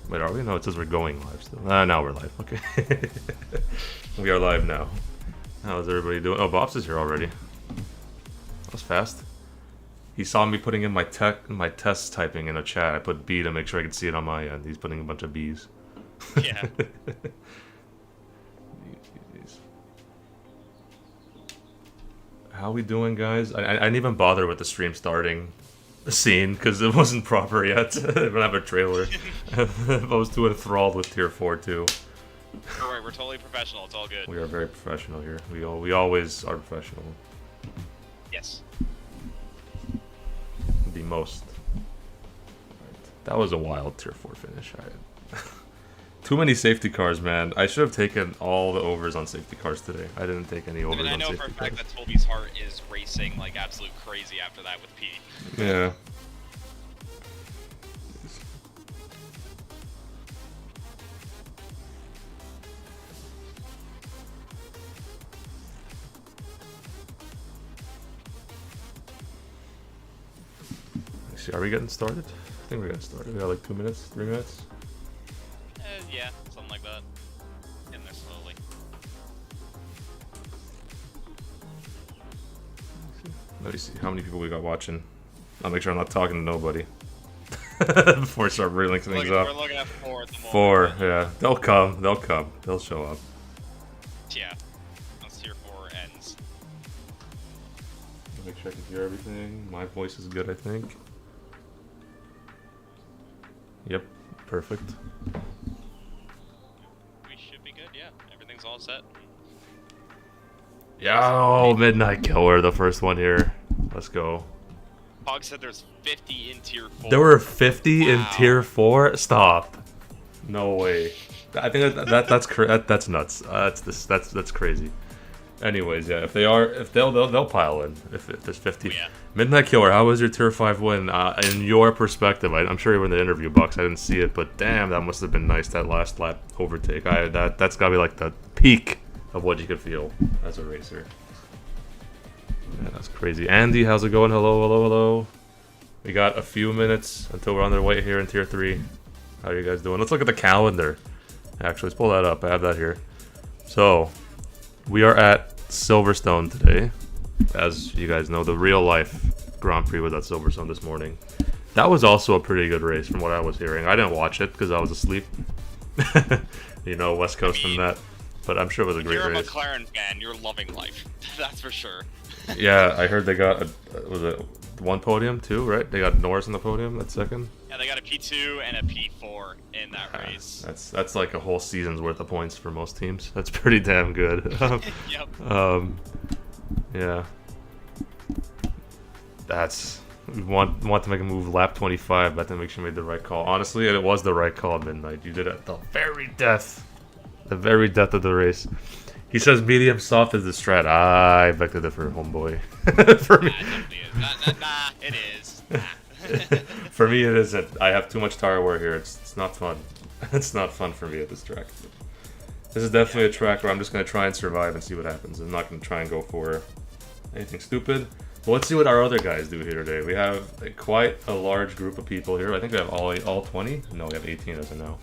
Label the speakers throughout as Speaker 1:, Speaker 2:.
Speaker 1: Wait, are we? No, it says we're going live still. Now we're live. Okay. We are live now. How's everybody doing? Oh, Bob's is here already. That was fast. He saw me putting in my test typing in a chat. I put B to make sure I could see it on my end. He's putting a bunch of B's.
Speaker 2: Yeah.
Speaker 1: How we doing, guys? I didn't even bother with the stream starting scene because it wasn't proper yet. I don't have a trailer. I was too enthralled with Tier 4 too.
Speaker 2: Alright, we're totally professional. It's all good.
Speaker 1: We are very professional here. We always are professional.
Speaker 2: Yes.
Speaker 1: The most. Right. That was a wild Tier 4 finish. Too many safety cars, man. I should have taken all the overs on safety cars today. I didn't take any overs on safety cars.
Speaker 2: I know for a fact that Toby's heart is racing like absolute crazy after that with P.
Speaker 1: Yeah. Let's see, are we getting started? I think we're getting started. We got like 2 minutes, 3 minutes.
Speaker 2: Yeah, something like that. In there slowly.
Speaker 1: Let me see how many people we got watching. I'll make sure I'm not talking to nobody before I start reeling things up.
Speaker 2: We're looking at 4 at the moment.
Speaker 1: 4, yeah. They'll come. They'll show up.
Speaker 2: Yeah. Once Tier 4 ends.
Speaker 1: Make sure I can hear everything. My voice is good, I think. Yep, perfect.
Speaker 2: Yeah, everything's all set.
Speaker 1: Yeah, oh, Midnight Killer, the first one here. Let's go.
Speaker 2: Pog said there's 50 in Tier 4.
Speaker 1: There were 50 in Tier 4? Stop. No way. I think that's nuts. That's crazy. Anyways, yeah, if they'll pile in. If there's 50.
Speaker 2: Yeah.
Speaker 1: Midnight Killer, how was your Tier 5 win? In your perspective, I'm sure you were in the interview box. I didn't see it, but damn, that must have been nice, that last lap overtake. That's got to be like the peak of what you could feel as a racer. Yeah, that's crazy. Andy, how's it going? Hello. We got a few minutes until we're on their way here in Tier 3. How are you guys doing? Let's look at the calendar. Actually, let's pull that up. I have that here. So, we are at Silverstone today. As you guys know, the real life Grand Prix was at Silverstone this morning. That was also a pretty good race from what I was hearing. I didn't watch it because I was asleep. You know, West Coast and that. But I'm sure it was a great race.
Speaker 2: You're a McLaren fan, you're loving life. That's for sure.
Speaker 1: Yeah, I heard they got, was it one podium too, right? They got Norris on the podium at second?
Speaker 2: Yeah, they got a P2 and a P4 in that race.
Speaker 1: That's like a whole season's worth of points for most teams. That's pretty damn good.
Speaker 2: Yep.
Speaker 1: Yeah. We want to make a move lap 25, but I think she made the right call. Honestly, it was the right call at Midnight. You did it at the very death of the race. He says medium soft is the strat. I beg to differ, homeboy. For me,
Speaker 2: it is.
Speaker 1: for me, it isn't. I have too much tire wear here. It's not fun. It's not fun for me at this track. This is definitely a track where I'm just going to try and survive and see what happens. I'm not going to try and go for anything stupid. But let's see what our other guys do here today. We have quite a large group of people here. I think we have all 20? No, we have 18 as of now.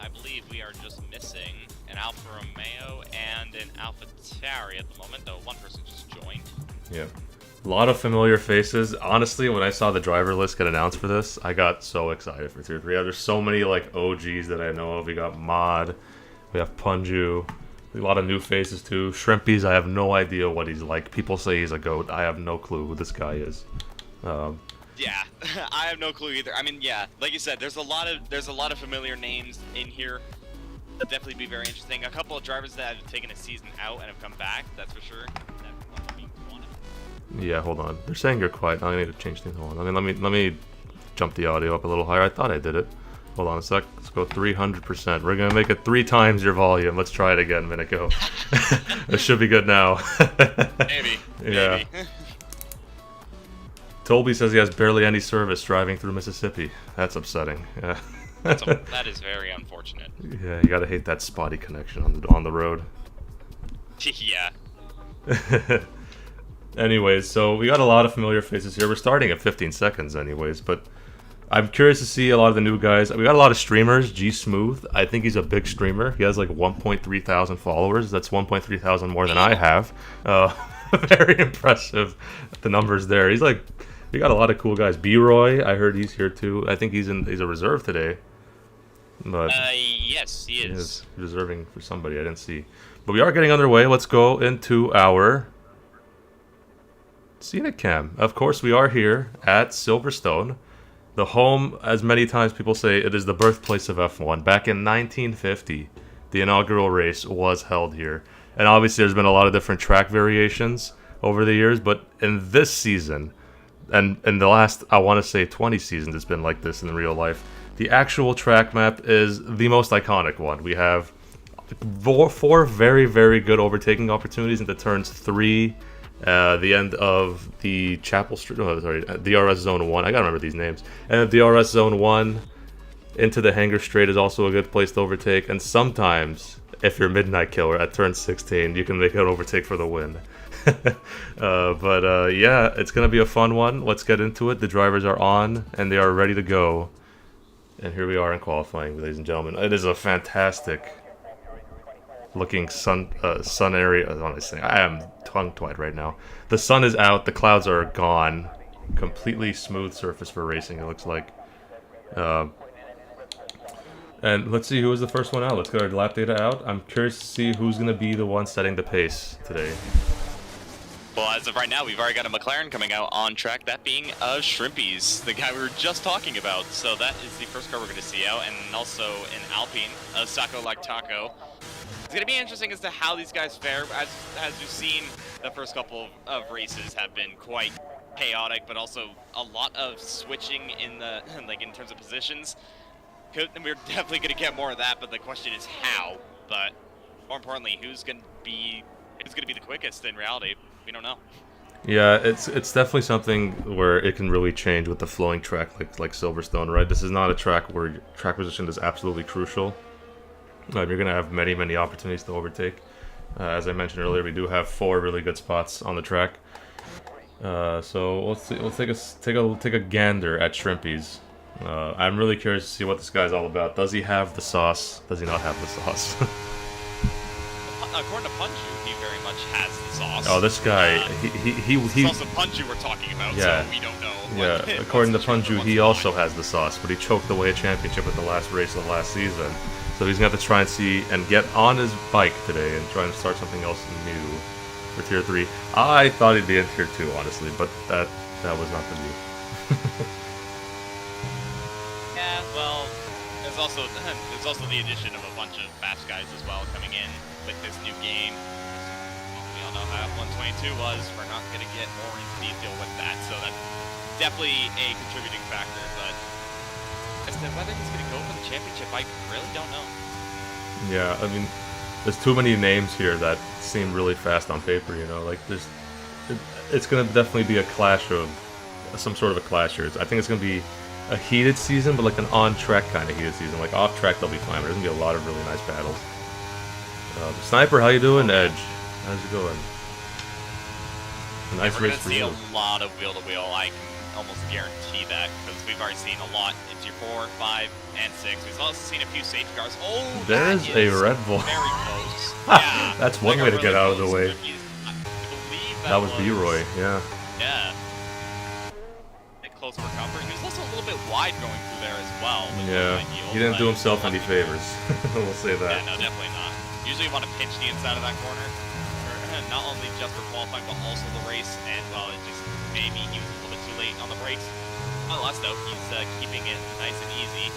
Speaker 2: I believe we are just missing an Alfa Romeo and an Alfa Tauri at the moment, though one person just joined.
Speaker 1: Yeah. A lot of familiar faces. Honestly, when I saw the driver list get announced for this, I got so excited for Tier 3. There's so many like OGs that I know of. We got Mod, we have Punju, a lot of new faces too. Shrimpies, I have no idea what he's like. People say he's a goat. I have no clue who this guy is.
Speaker 2: Yeah, I have no clue either. I mean, yeah, like you said, there's a lot of familiar names in here. That'll definitely be very interesting. A couple of drivers that have taken a season out and have come back, that's for sure.
Speaker 1: Yeah, hold on. They're saying you're quiet. I need to change things. Hold on. I mean, let me jump the audio up a little higher. I thought I did it. Hold on a sec. Let's go 300%. We're gonna make it 3 times your volume. Let's try it again. Minute go. It should be good now.
Speaker 2: Maybe.
Speaker 1: Yeah.
Speaker 2: Maybe.
Speaker 1: Toby says he has barely any service driving through Mississippi. That's upsetting. Yeah.
Speaker 2: That is very unfortunate.
Speaker 1: Yeah, you gotta hate that spotty connection on the road.
Speaker 2: Yeah.
Speaker 1: Anyways, so we got a lot of familiar faces here. We're starting at 15 seconds anyways, but I'm curious to see a lot of the new guys. We got a lot of streamers. G Smooth, I think he's a big streamer. He has like 1.3 thousand followers. That's 1.3 thousand more than I have. Very impressive, the numbers there. He's like, we got a lot of cool guys. B-Roy, I heard he's here too. I think he's a reserve today. But
Speaker 2: yes, he is.
Speaker 1: Reserving for somebody I didn't see. But we are getting underway. Let's go into our Scenic Cam. Of course, we are here at Silverstone. The home, as many times people say, it is the birthplace of F1. Back in 1950, the inaugural race was held here. And obviously there's been a lot of different track variations over the years, but in this season, and in the last, I want to say 20 seasons, it's been like this in real life. The actual track map is the most iconic one. We have four very, very good overtaking opportunities into turns 3, the end of the Chapel Street, DRS Zone 1. I gotta remember these names. And DRS Zone 1 into the Hangar Straight is also a good place to overtake. And sometimes, if you're Midnight Killer at turn 16, you can make an overtake for the win. Yeah, it's gonna be a fun one. Let's get into it. The drivers are on and they are ready to go. And here we are in qualifying, ladies and gentlemen. It is a fantastic looking sun area. Honestly, I am tongue-tied right now. The sun is out. The clouds are gone. Completely smooth surface for racing, it looks like. And let's see who was the first one out. Let's get our lap data out. I'm curious to see who's going to be the one setting the pace today.
Speaker 2: Well, as of right now, we've already got a McLaren coming out on track, that being Shrimpies, the guy we were just talking about. So that is the first car we're going to see out, and also an Alpine, a Sacco like Taco. It's going to be interesting as to how these guys fare. As you've seen, the first couple of races have been quite chaotic, but also a lot of switching in the in terms of positions. We're definitely going to get more of that, but the question is how. But more importantly, who's going to be the quickest in reality? We don't know.
Speaker 1: Yeah, it's definitely something where it can really change with the flowing track like Silverstone, right? This is not a track where track position is absolutely crucial. You're going to have many opportunities to overtake. As I mentioned earlier, we do have 4 really good spots on the track. So let's see, let's take a gander at Shrimpies. I'm really curious to see what this guy's all about. Does he have the sauce? Does he not have the sauce?
Speaker 2: According to Punju, he very much has the sauce.
Speaker 1: Oh, this guy,
Speaker 2: It's also Punju we're talking about,
Speaker 1: yeah,
Speaker 2: so we don't know.
Speaker 1: Yeah, according to Punju, he also has the sauce, but he choked away a championship at the last race of the last season. So he's going to have to try and see and get on his bike today and try and start something else new for Tier 3. I thought he'd be in Tier 2, honestly, but that was not the view.
Speaker 2: Yeah, well, there's also the addition of a bunch of fast guys as well coming in with this new game. We all know how F122 was. We're not going to get more into detail with that, so that's definitely a contributing factor. But as to whether he's going to go for the championship, I really don't know.
Speaker 1: Yeah, I mean, there's too many names here that seem really fast on paper. You know, like it's going to definitely be a clash of some sort of a clash here. I think it's going to be a heated season, but like an on-track kind of heated season. Like off-track, they'll be fine. But there's gonna be a lot of really nice battles. Sniper, how you doing? Edge, how's it going? A nice race for you.
Speaker 2: We're gonna see a lot of wheel-to-wheel. I can almost guarantee that because we've already seen a lot in Tier 4, 5, and 6. We've also seen a few safety cars. Oh,
Speaker 1: there's a Red Bull.
Speaker 2: Very close. Yeah,
Speaker 1: that's one way to get out of the way.
Speaker 2: I believe
Speaker 1: that was B-Roy. Yeah.
Speaker 2: Yeah. Close for comfort. He was also a little bit wide going through there as well.
Speaker 1: Yeah, he didn't do himself any favors. We'll say that.
Speaker 2: Yeah, no, definitely not. Usually you want to pinch the inside of that corner, not only just for qualifying, but also the race. And, well, it just maybe he was a little bit too late on the brakes. Nonetheless, though, he's keeping it nice and easy.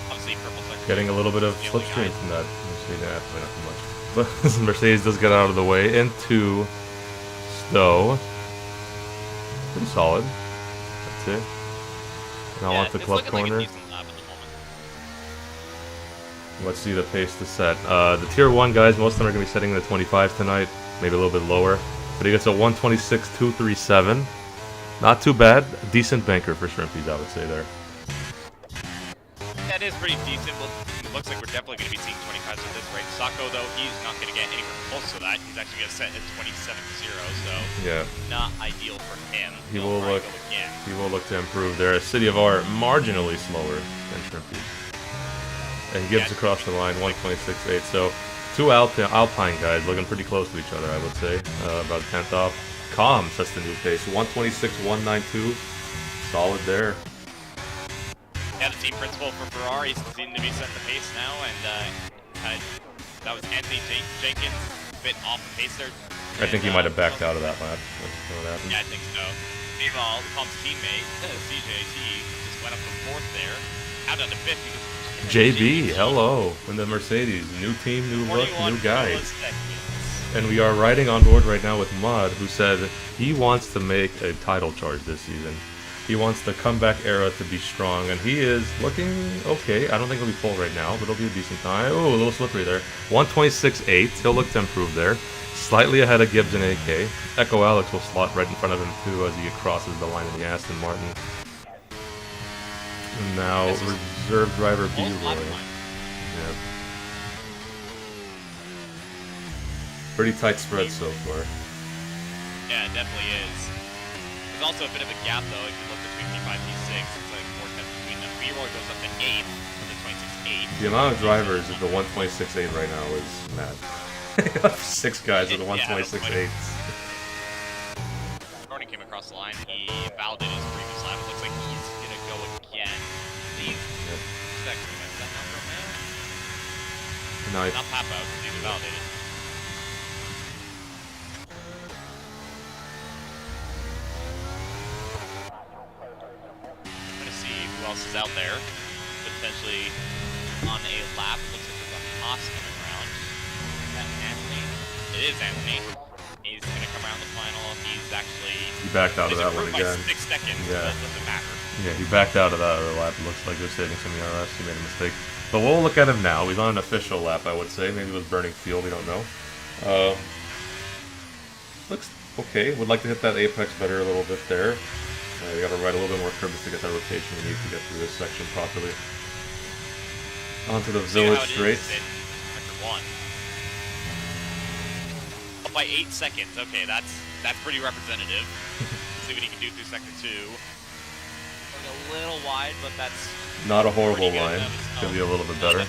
Speaker 2: Obviously, purple sector.
Speaker 1: Getting a little bit of slipstream from that. Not too much. But Mercedes does get out of the way into Stowe. Pretty solid. That's it. Now on the club corner.
Speaker 2: Like
Speaker 1: let's see the pace to set. The Tier 1 guys, most of them are going to be setting the 25 tonight. Maybe a little bit lower. But he gets a 126.237. Not too bad. Decent banker for Shrimpies, I would say there.
Speaker 2: That is pretty decent. We'll looks like we're definitely going to be seeing 25s at this rate. Sacco, though, he's not going to get anywhere close to that. He's actually going to set at 27-0, so
Speaker 1: yeah,
Speaker 2: not ideal for him.
Speaker 1: he
Speaker 2: He'll
Speaker 1: will
Speaker 2: try
Speaker 1: look.
Speaker 2: and go again.
Speaker 1: He will look to improve there. City of Art marginally slower than Shrimpy. And Gibbs across the line, 126.8. So two Alpine guys looking pretty close to each other, I would say. About 10th off. Calm sets the new pace, 126.192. Solid there.
Speaker 2: Yeah, the team principal for Ferrari seemed to be setting the pace now, and that was Anthony Jenkins, a bit off the pace there.
Speaker 1: I think he might have backed out of that lap. That's what happened.
Speaker 2: Yeah, I think so. Meanwhile, Tom's teammate, CJT, just went up to 4th there, out on the 5th because
Speaker 1: JB, hello, in the Mercedes. New team, new look, new guy. And we are riding on board right now with Mud, who said he wants to make a title charge this season. He wants the comeback era to be strong, and he is looking okay. I don't think he'll be full right now, but it'll be a decent time. Oh, a little slippery there. 126.8. He'll look to improve there. Slightly ahead of Gibbs and AK. Echo Alex will slot right in front of him, too, as he crosses the line in the Aston Martin. And now, reserve driver B-Roy. Yeah. Pretty tight spread so far.
Speaker 2: Yeah, it definitely is. There's also a bit of a gap, though, if you look between P5 and P6. It's like 4 tenths between them. B-Roy goes up to 8th with the 26.8.
Speaker 1: The amount of drivers at the 126.8 right now is mad. 6 guys with the 126.8s.
Speaker 2: Gordon came across the line. He validated his previous lap. It looks like he's going to go again. He's expecting that now from him.
Speaker 1: Nice.
Speaker 2: Not Papa, because he was validated. Who else is out there? Potentially on a lap. Looks like there's a Haas coming around. Is that Anthony? It is Anthony. He's going to come around the final. He's actually...
Speaker 1: He backed out of that one again.
Speaker 2: By 6 seconds,
Speaker 1: yeah.
Speaker 2: But it doesn't matter.
Speaker 1: Yeah, he backed out of that other lap. It looks like he was saving some ERS. He made a mistake. But we'll look at him now. He's on an official lap, I would say. Maybe it was burning fuel. We don't know. Looks okay. Would like to hit that apex better a little bit there. We gotta ride a little bit more curves to get that rotation we need to get through this section properly. Onto the village straight.
Speaker 2: Sector 1. Up by 8 seconds. Okay, that's pretty representative. See what he can do through sector 2. Going a little wide, but that's
Speaker 1: not a horrible line. Could be a little bit better.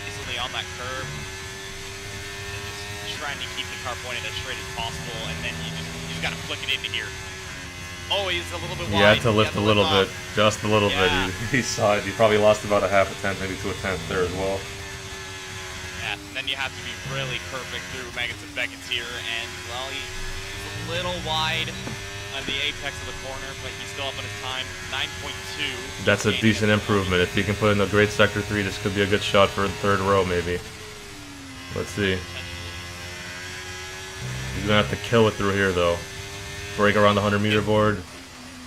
Speaker 2: Easily on that curve. And just trying to keep the car pointed as straight as possible, and then you just gotta flick it into here. Oh, he's a little bit wide.
Speaker 1: He had to lift a little bit, just a little bit. He saw it. He probably lost about a half a tenth, maybe to a tenth there as well.
Speaker 2: Yeah, and then you have to be really perfect through Megas and Beckett's here, and, well, he's a little wide on the apex of the corner, but he's still up on his time, 9.2.
Speaker 1: That's a decent improvement. If he can put in a great Sector 3, this could be a good shot for the 3rd row, maybe. Let's see. He's going to have to kill it through here, though. Break around the 100-meter board.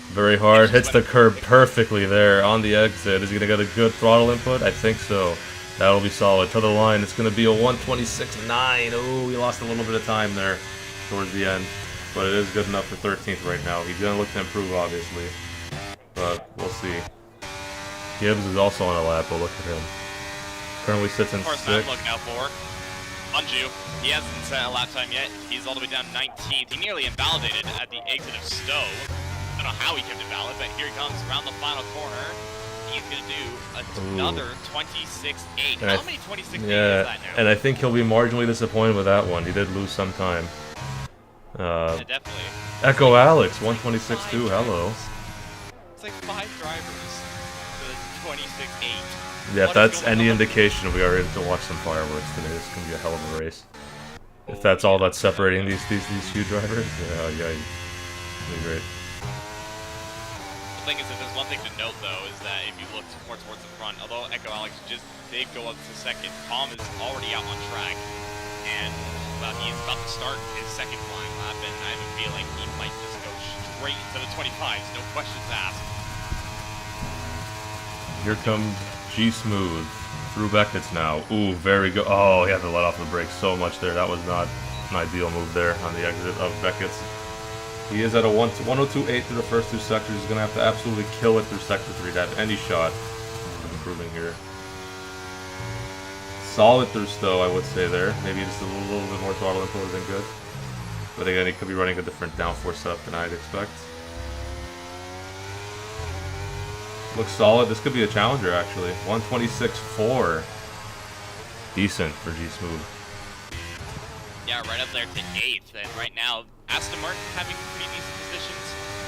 Speaker 1: Very hard. Hits the curb perfectly there on the exit. Is he going to get a good throttle input? I think so. That'll be solid. To the line, it's going to be a 126.9. Oh, we lost a little bit of time there towards the end. But it is good enough for 13th right now. He's going to look to improve, obviously. But we'll see. Gibbs is also on a lap. We'll look at him. Currently sits in 6th.
Speaker 2: Look out for. Anju, he hasn't set a lap time yet. He's all the way down 19th. He nearly invalidated at the exit of Stowe. I don't know how he kept invalid, but here he comes around the final corner. He's going to do another 26.8. How many 26.8 is that now?
Speaker 1: And I think he'll be marginally disappointed with that one. He did lose some time.
Speaker 2: Yeah, definitely.
Speaker 1: Echo Alex, 126.2. Hello.
Speaker 2: It's like 5 drivers for the 26.8.
Speaker 1: Yeah, if that's any indication, we are in to watch some fireworks today. This is going to be a hell of a race. If that's all that's separating these few drivers, yeah, it'll be great.
Speaker 2: The thing is that there's one thing to note, though, is that if you look more towards the front, although Echo Alex just did go up to 2nd, Tom is already out on track, and he's about to start his 2nd flying lap, and I have a feeling he might just go straight to the 25s, no questions asked.
Speaker 1: Here comes G-Smooth through Beckett's now. Ooh, very good. Oh, he had to let off the brakes so much there. That was not an ideal move there on the exit of Beckett's. He is at a 102.8 through the first 2 sectors. He's going to have to absolutely kill it through Sector 3 to have any shot of improving here. Solid through Stowe, I would say there. Maybe just a little bit more throttle input would have been good. But again, he could be running a different downforce setup than I'd expect. Looks solid. This could be a challenger, actually. 126.4. Decent for G Smooth.
Speaker 2: Yeah, right up there to 8th. And right now, Aston Martin having pretty decent positions.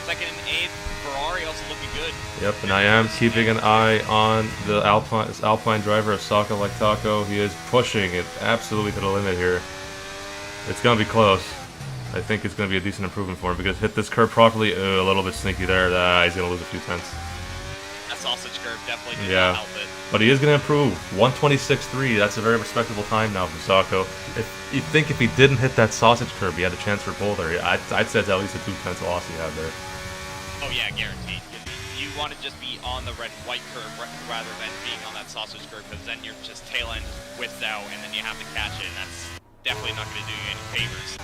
Speaker 2: 2nd and 8th. Ferrari also looking good.
Speaker 1: Yep, and I am keeping an eye on the Alpine driver of Saka like Taco. He is pushing it absolutely to the limit here. It's going to be close. I think it's going to be a decent improvement for him because hit this curve properly. A little bit sneaky there. He's going to lose a few tenths.
Speaker 2: That sausage curve definitely did not help it.
Speaker 1: But he is going to improve. 126.3. That's a very respectable time now for Sako. If you think if he didn't hit that sausage curve, he had a chance for pole there. I'd say it's at least a 2 tenths loss he had there.
Speaker 2: Oh yeah, guaranteed. You want to just be on the red-white curve rather than being on that sausage curve, because then your just tail end just whips out, and then you have to catch it, and that's definitely not going to do you any favors.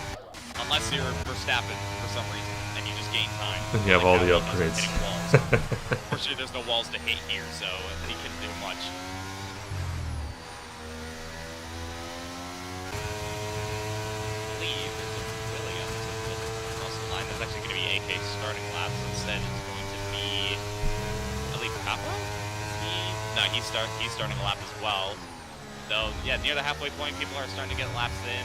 Speaker 2: Unless you're Verstappen for some reason, and you just gain time.
Speaker 1: And you have all the upgrades.
Speaker 2: Unfortunately, there's no walls to hit here, so he couldn't do much. I believe there's a Williams across the line. That's actually going to be AK starting laps instead. It's going to be Ali Capo? No, he's starting a lap as well. So yeah, near the halfway point, people are starting to get laps in.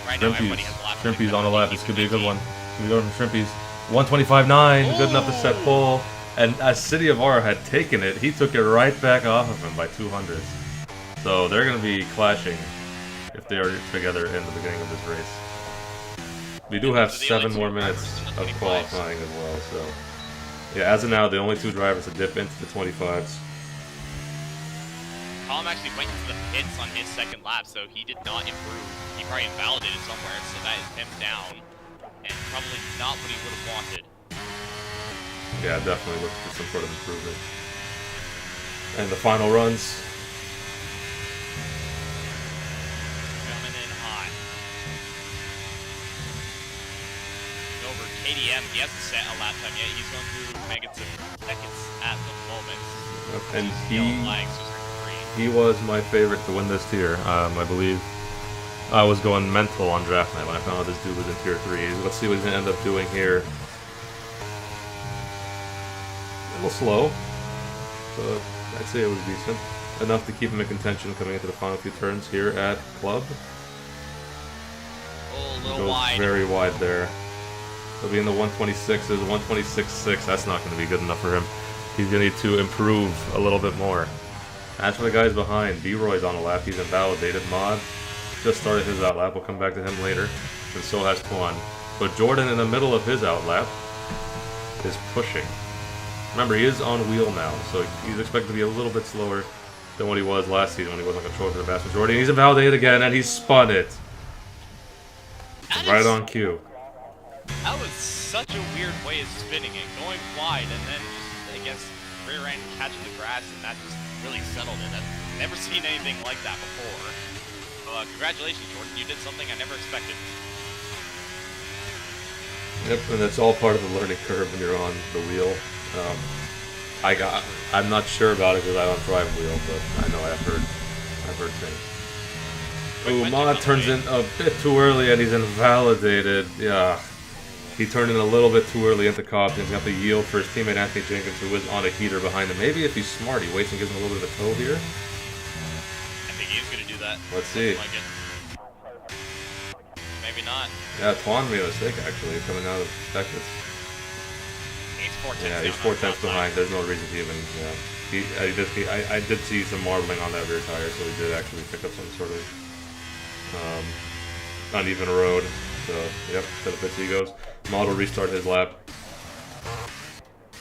Speaker 2: Right now, everybody has laps.
Speaker 1: Shrimpy's on the lap. This could be a good one. We go from Shrimpy's 125.9, good enough to set pole. And as City of R had taken it, he took it right back off of him by 200s. So they're going to be clashing if they are together in the beginning of this race. We do have 7 more minutes of qualifying as well. So yeah, as of now, the only 2 drivers to dip into the 25s.
Speaker 2: Colm actually went to the pits on his 2nd lap, so he did not improve. He probably invalidated somewhere, so that is him down. And probably not what he would have wanted.
Speaker 1: Yeah, definitely look for some sort of improvement. And the final runs.
Speaker 2: Coming in hot. Over KDM, he hasn't set a lap time yet. He's going through megas of seconds at the moment.
Speaker 1: And he was my favorite to win this tier. I believe I was going mental on draft night when I found out this dude was in tier 3. Let's see what he's going to end up doing here. A little slow, but I'd say it was decent. Enough to keep him in contention coming into the final few turns here at Club.
Speaker 2: Oh, a little wide.
Speaker 1: Very wide there. He'll be in the 126s, 126.6. That's not going to be good enough for him. He's going to need to improve a little bit more. As for the guys behind, B-Roy's on the lap. He's invalidated. Mod just started his outlap. We'll come back to him later. And so has Tuan. But Jordan, in the middle of his outlap, is pushing. Remember, he is on wheel now, so he's expected to be a little bit slower than what he was last season when he was on control for the vast majority. And he's invalidated again, and he spun it. Right on cue.
Speaker 2: That was such a weird way of spinning it. Going wide, and then just, I guess, rear end catching the grass, and that just really settled it. I've never seen anything like that before. So, congratulations, Jordan. You did something I never expected.
Speaker 1: Yep, and it's all part of the learning curve when you're on the wheel. I'm not sure about it because I don't drive wheel, but I know I've heard things. Ooh, Mod turns in a bit too early and he's invalidated. Yeah, he turned in a little bit too early into Cobb. He's got to yield for his teammate Anthony Jenkins, who is on a heater behind him. Maybe if he's smart, he waits and gives him a little bit of a tow here.
Speaker 2: I think he's gonna do that.
Speaker 1: Let's see.
Speaker 2: Maybe not.
Speaker 1: Yeah, Tuan made a mistake actually coming out of Texas.
Speaker 2: He's 4 tenths.
Speaker 1: Yeah, he's 4 tenths behind. There's no reason to even. Yeah, I did see some marbling on that rear tire, so he did actually pick up some sort of uneven road. So, yep, to the pits he goes. Mod will restart his lap.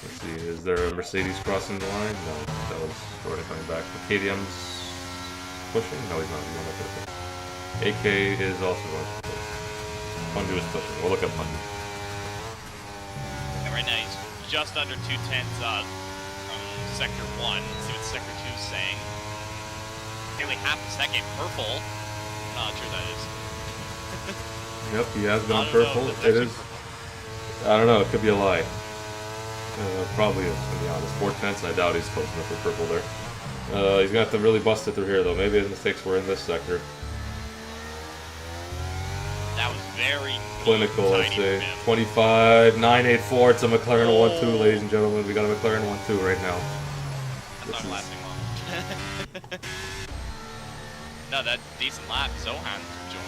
Speaker 1: Let's see, is there a Mercedes crossing the line? No, that was Jordan coming back. KDM's pushing? No, he's not. He's not going to AK is also going to push. Pundu is pushing. We'll look at Pundu.
Speaker 2: And right now he's just under 2 tenths from Sector 1. Let's see what Sector 2 is saying. Nearly half a second. Purple. Not sure that is.
Speaker 1: Yep, he has gone purple. It is. I don't know. It could be a lie. Probably is, to be honest. 4 tenths, and I doubt he's close enough for purple there. He's gonna have to really bust it through here though. Maybe his mistakes were in this sector.
Speaker 2: That was very
Speaker 1: Clinical, let's
Speaker 2: tiny
Speaker 1: say.
Speaker 2: for him.
Speaker 1: 25.984. It's a McLaren 1-2, ladies and gentlemen. We got a McLaren 1-2 right now.
Speaker 2: That's not lasting long. No, that decent lap. Zohan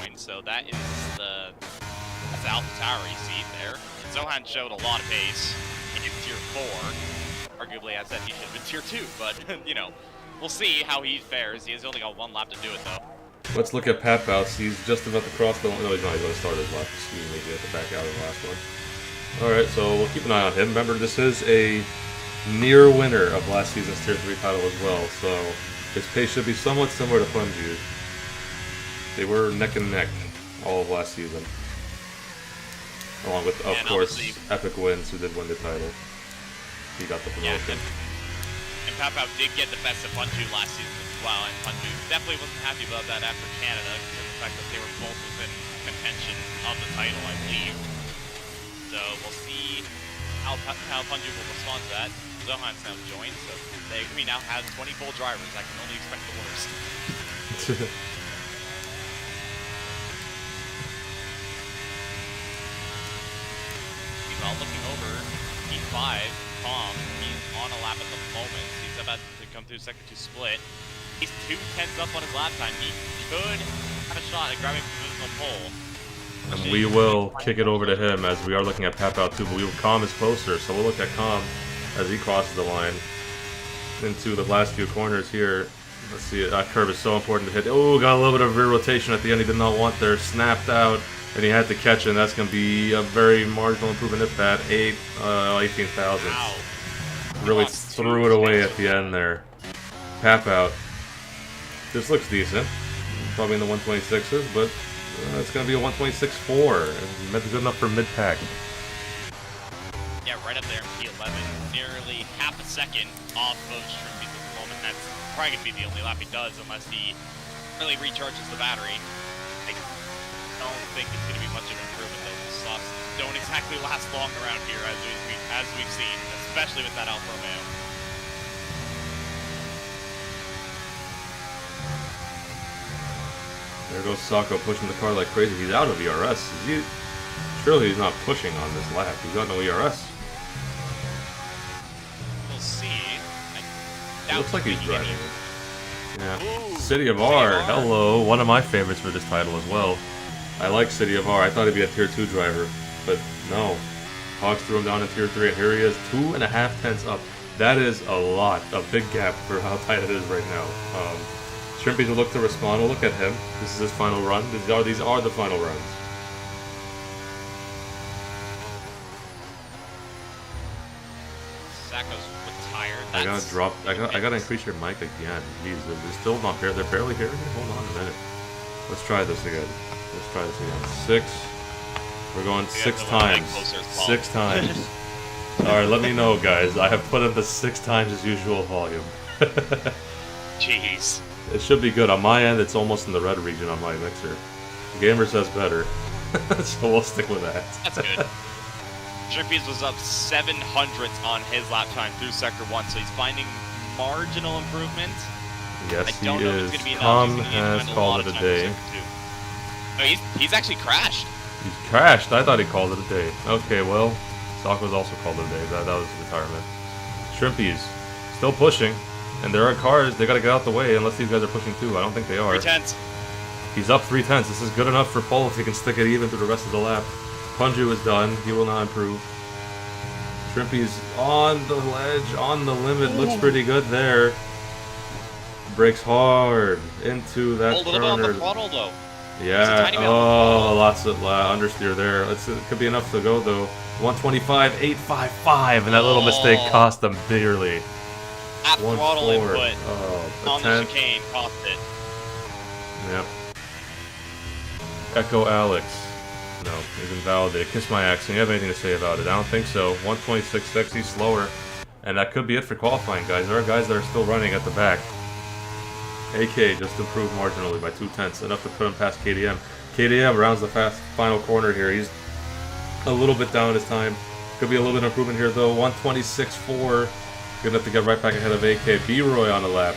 Speaker 2: joined, so that is that's the AlphaTauri seat there. And Zohan showed a lot of pace in Tier 4. Arguably, I said he should have been Tier 2, but, you know, we'll see how he fares. He has only got one lap to do it, though.
Speaker 1: Let's look at Pat Bouts. He's just about to cross the line. No, he's not. He's going to start his lap. Excuse me, he had to back out of the last one. Alright, so we'll keep an eye on him. Remember, this is a near winner of last season's Tier 3 title as well, so his pace should be somewhat similar to Funju. They were neck and neck all of last season. Along with, of course, Epic Wins, who did win the title. He got the promotion.
Speaker 2: Yeah, and Papau did get the best of Funju last season as well, and Funju definitely wasn't happy about that after Canada, because of the fact that they were both within contention of the title, I believe. So we'll see how Funju will respond to that. Zohan's now joined, so we now have 20 full drivers. I can only expect the worst. Well, looking over, P5, Tom, he's on a lap at the moment. He's about to come through sector 2 split. He's 2/10 up on his lap time. He could have a shot at grabbing provisional pole.
Speaker 1: And we will kick it over to him as we are looking at Papau too, but Calm is closer, so we'll look at Calm as he crosses the line into the last few corners here. Let's see, that curve is so important to hit. Oh, got a little bit of rear rotation at the end he did not want there, snapped out. And he had to catch it, and that's going to be a very marginal improvement if that. 18,000.
Speaker 2: Wow.
Speaker 1: Really threw it away at the end there. Pap out. This looks decent. Probably in the 126s, but it's going to be a 126.4. And good enough for mid-pack.
Speaker 2: Yeah, right up there in P11. Nearly half a second off of Shrimpies at the moment. That's probably going to be the only lap he does unless he really recharges the battery. I don't think it's going to be much of an improvement, though. The softs don't exactly last long around here, as we've seen, especially with that Alfa Romeo.
Speaker 1: There goes Sacco pushing the car like crazy. He's out of ERS. Surely he's not pushing on this lap. He's got no ERS.
Speaker 2: We'll see.
Speaker 1: It looks like he's driving. Yeah.
Speaker 2: Ooh,
Speaker 1: City of R. Hello. One of my favorites for this title as well. I like City of R. I thought he'd be a Tier 2 driver, but no. Hawks threw him down in Tier 3, and here he is, 2.5 tenths up. That is a lot, a big gap for how tight it is right now. Shrimpies will look to respond. We'll look at him. This is his final run. These are the final runs.
Speaker 2: Sacco's retired.
Speaker 1: I gotta drop. I gotta increase your mic again. Jeez, they're still not here. They're barely hearing it. Hold on a minute. Let's try this again. Let's try this again. 6. We're going 6 times. 6 times. Alright, let me know, guys. I have put in the 6 times as usual volume.
Speaker 2: Jeez.
Speaker 1: It should be good. On my end, it's almost in the red region on my mixer. Gamer says better. So we'll stick with that.
Speaker 2: That's good. Shrimpies was up 700ths on his lap time through Sector 1, so he's finding marginal improvement.
Speaker 1: Yes,
Speaker 2: I don't
Speaker 1: he
Speaker 2: know
Speaker 1: is.
Speaker 2: if it's gonna be
Speaker 1: Tom
Speaker 2: enough.
Speaker 1: has called it a day.
Speaker 2: No, he's actually crashed.
Speaker 1: He's crashed? I thought he called it a day. Okay, well, Sacco's also called it a day. That was retirement. Shrimpies, still pushing. And there are cars, they gotta get out the way unless these guys are pushing too. I don't think they are.
Speaker 2: 3/10.
Speaker 1: He's up 3/10. This is good enough for Paul if he can stick it even through the rest of the lap. Punju is done. He will not improve. Shrimpies on the ledge, on the limit. Looks pretty good there. Brakes hard into that
Speaker 2: A little bit on the
Speaker 1: corner.
Speaker 2: throttle though.
Speaker 1: Yeah, oh, lots of understeer there. It could be enough to go though. 125.855, and that little mistake cost them dearly.
Speaker 2: At throttle
Speaker 1: 1.4.
Speaker 2: input
Speaker 1: Oh,
Speaker 2: on the chicane cost it.
Speaker 1: Yep. Echo Alex. No, he's invalidated. Kiss my accent. You have anything to say about it? I don't think so. 126.6, he's slower. And that could be it for qualifying, guys. There are guys that are still running at the back. AK just improved marginally by 2/10, enough to put him past KDM. KDM rounds the final corner here. He's a little bit down his time. Could be a little bit of improvement here though. 126.4. Good enough to get right back ahead of AK. B-Roy on the lap.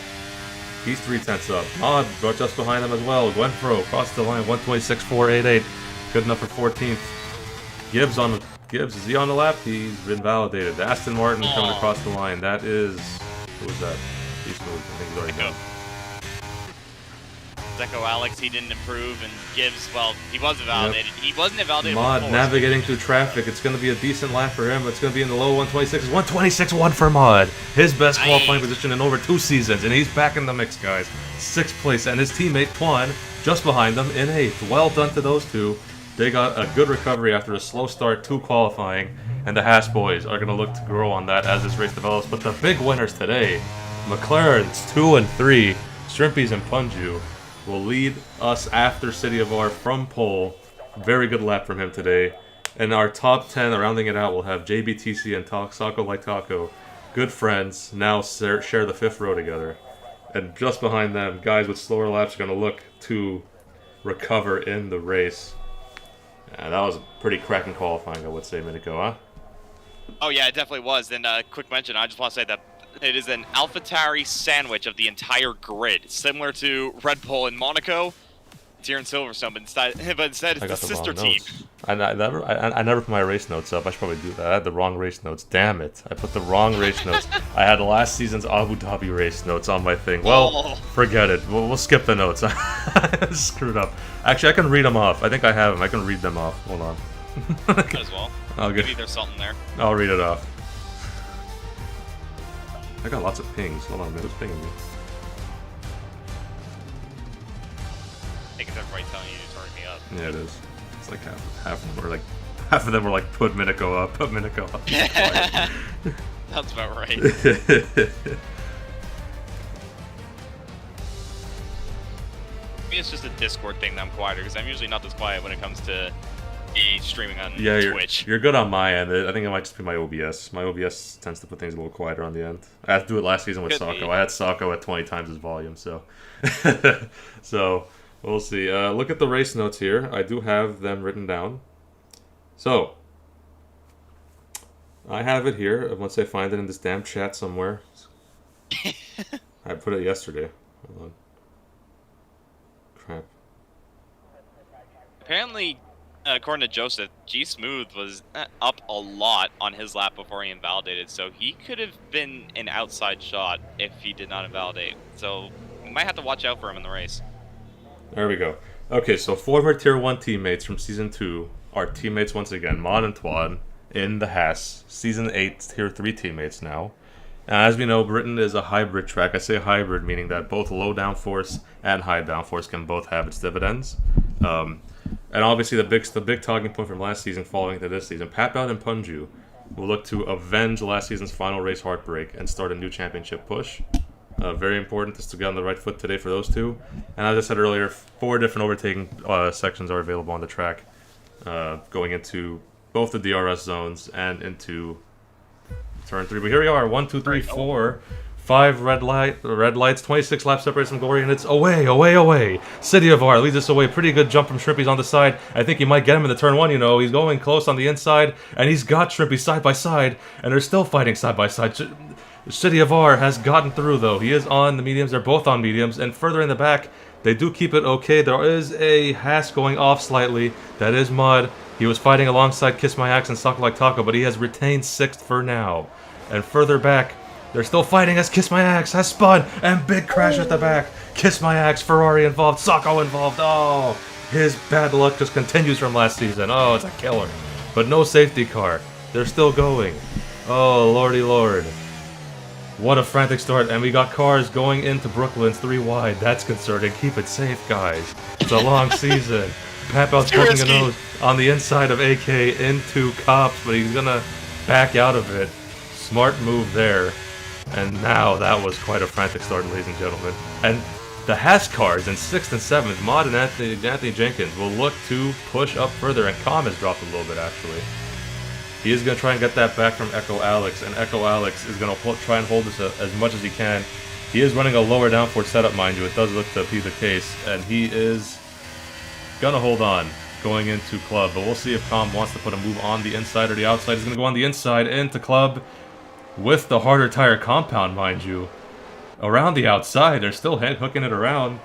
Speaker 1: He's 3/10 up. Mod just behind them as well. Gwenfro across the line, 126.488. Good enough for 14th. Gibbs, is he on the lap? He's been validated. Aston Martin coming across the line. That is... Who was that? He's smooth. I think he's already done.
Speaker 2: Deco Alex, he didn't improve, and Gibbs, well, he was invalidated. Yep. He wasn't invalidated
Speaker 1: Mod
Speaker 2: before,
Speaker 1: navigating through traffic. It's going to be a decent lap for him. It's going to be in the low 126s. 126.1 for Mod. His best qualifying position in over 2 seasons, and he's back in the mix, guys. 6th place, and his teammate Twan just behind them in 8th. Well done to those two. They got a good recovery after a slow start to qualifying, and the Haas boys are going to look to grow on that as this race develops. But the big winners today, McLaren's 2 and 3, Shrimpies and Punju, will lead us after City of R from pole. Very good lap from him today. And our top 10, rounding it out, will have JBTC and Sako Like Taco. Good friends, now share the 5th row together. And just behind them, guys with slower laps are going to look to recover in the race. Yeah, that was a pretty cracking qualifying, I would say, Minico, huh?
Speaker 2: Oh yeah, it definitely was. And quick mention, I just want to say that it is an AlphaTauri sandwich of the entire grid, similar to Red Bull in Monaco. It's here in Silverstone, but instead it's the sister team.
Speaker 1: I never put my race notes up. I should probably do that. I had the wrong race notes. Damn it! I put the wrong race notes. I had last season's Abu Dhabi race notes on my thing. Well, forget it. We'll skip the notes. I screwed up. Actually, I can read them off. I think I have them. I can read them off. Hold on.
Speaker 2: Might as well.
Speaker 1: Maybe
Speaker 2: there's something there.
Speaker 1: I'll read it off. I got lots of pings. Hold on a minute. Who's pinging me?
Speaker 2: I think it's everybody telling you to turn me up.
Speaker 1: Yeah, it is. It's like half of them were like, put Minico up, put Minico up.
Speaker 2: That's about right. Maybe it's just a Discord thing that I'm quieter, because I'm usually not this quiet when it comes to streaming on Twitch.
Speaker 1: You're good on my end. I think it might just be my OBS. My OBS tends to put things a little quieter on the end. I had to do it last season with Sako. I had Sako at 20 times his volume, so... so, we'll see. Look at the race notes here. I do have them written down. So, I have it here. Once I find it in this damn chat somewhere. I put it yesterday. Hold on. Crap.
Speaker 2: Apparently... according to Joseph, G Smooth was up a lot on his lap before he invalidated, so he could have been an outside shot if he did not invalidate. So we might have to watch out for him in the race.
Speaker 1: There we go. Okay, so former Tier 1 teammates from Season 2 are teammates once again, Mon and Twan, in the Haas. Season 8 Tier 3 teammates now. And as we know, Britain is a hybrid track. I say hybrid, meaning that both low downforce and high downforce can both have its dividends. And obviously the big talking point from last season following to this season, Papout and Punju will look to avenge last season's final race heartbreak and start a new championship push. Very important just to get on the right foot today for those two. And as I said earlier, 4 different overtaking sections are available on the track, going into both the DRS zones and into turn 3. But here we are, 1, 2, 3, 4. 5 red lights, 26 laps separates from Glory, and it's away, away, away. City of R leads us away. Pretty good jump from Shrimpy's on the side. I think he might get him in the turn 1, you know. He's going close on the inside, and he's got Shrimpy side by side, and they're still fighting side by side. City of R has gotten through, though. He is on the mediums. They're both on mediums, and further in the back, they do keep it okay. There is a Haas going off slightly. That is Mud. He was fighting alongside Kiss My Axe and Suck Like Taco, but he has retained 6th for now. And further back, they're still fighting as Kiss My Axe has spun, and big crash at the back. Kiss My Axe, Ferrari involved, Sako involved. Oh, his bad luck just continues from last season. Oh, it's a killer. But no safety car. They're still going. Oh, lordy lord. What a frantic start, and we got cars going into Brooklyn's 3 wide. That's concerning. Keep it safe, guys. It's a long season. Papout's poking a nose on the inside of AK into Cops, but he's gonna back out of it. Smart move there. And now that was quite a frantic start, ladies and gentlemen. And the Haas cars in 6th and 7th, Mod and Anthony Jenkins will look to push up further, and Calm has dropped a little bit actually. He is going to try and get that back from Echo Alex, and Echo Alex is going to try and hold this as much as he can. He is running a lower downforce setup, mind you. It does look to be the case, and he is going to hold on going into Club. But we'll see if Calm wants to put a move on the inside or the outside. He's going to go on the inside into Club with the harder tire compound, mind you. around the outside. They're still hooking it around.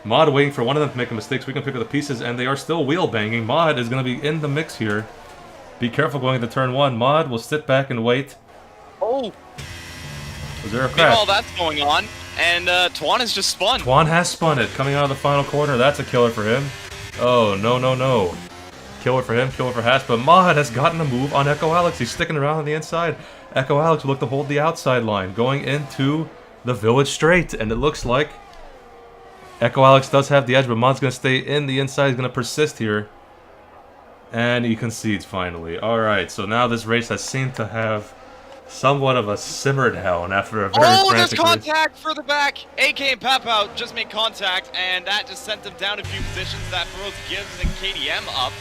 Speaker 1: Mod waiting for one of them to make a mistake so we can pick up the pieces, and they are still wheel banging. Mod is going to be in the mix here. Be careful going into turn 1. Mod will sit back and wait.
Speaker 2: Oh!
Speaker 1: Was there a crash?
Speaker 2: All that's going on, and Tuan has just spun.
Speaker 1: Tuan has spun it, coming out of the final corner. That's a killer for him. Oh, no, no, no. Killer for him, killer for Haas, but Mod has gotten a move on Echo Alex. He's sticking around on the inside. Echo Alex will look to hold the outside line, going into the village straight, and it looks like Echo Alex does have the edge, but Mod's going to stay in the inside. He's going to persist here. And he concedes finally. Alright, so now this race has seemed to have somewhat of a simmer down after a very frantic
Speaker 2: there's contact further back! AK and Papout just made contact, and that just sent them down a few positions. That throws Gibbs and KDM up.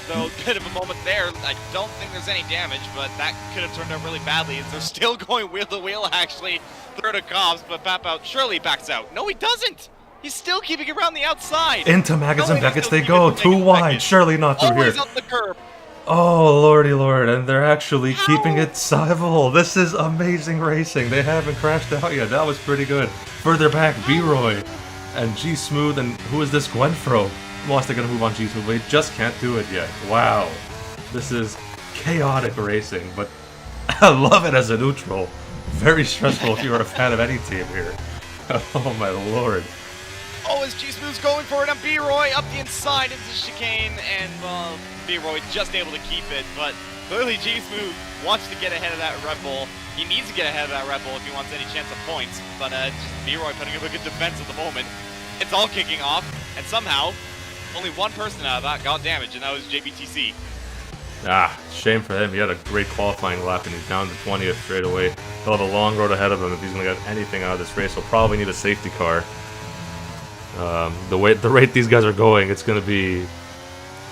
Speaker 2: So, a bit of a moment there. I don't think there's any damage, but that could have turned out really badly. As they're still going wheel to wheel, actually, through to Cobbs, but Papout surely backs out. No, he doesn't! He's still keeping it around the outside!
Speaker 1: Into Maggots and Beckett's they go, too wide, surely not through
Speaker 2: Always
Speaker 1: here.
Speaker 2: up the curb.
Speaker 1: Oh, lordy lord, and they're actually keeping it civil. This is amazing racing. They haven't crashed out yet. That was pretty good. Further back, B-Roy and G Smooth, and who is this? Gwenfro. Lost, they're gonna move on G Smooth, but he just can't do it yet. Wow. This is chaotic racing, but I love it as a neutral. Very stressful if you're a fan of any team here. Oh my lord.
Speaker 2: Oh, as G-Smooth's going for it on B-Roy up the inside into chicane, and well, B-Roy just able to keep it, but clearly G-Smooth wants to get ahead of that Red Bull. He needs to get ahead of that Red Bull if he wants any chance of points, but just B-Roy putting a good defense at the moment. It's all kicking off, and somehow, only one person out of that got damaged, and that was JBTC.
Speaker 1: Ah, shame for him. He had a great qualifying lap, and he's down to 20th straight away. He'll have a long road ahead of him if he's going to get anything out of this race. He'll probably need a safety car. The rate these guys are going, it's going to be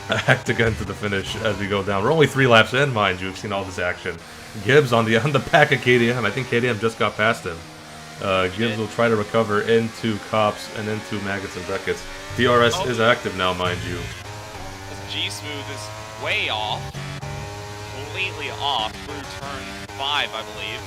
Speaker 1: a hectic end to the finish as we go down. We're only 3 laps in, mind you. We've seen all this action. Gibbs on the back of KDM. I think KDM just got past him. Gibbs will try to recover into Cops and into Maggots and Beckett's. DRS is active now, mind you.
Speaker 2: G-Smooth is way off. Completely off through turn 5, I believe.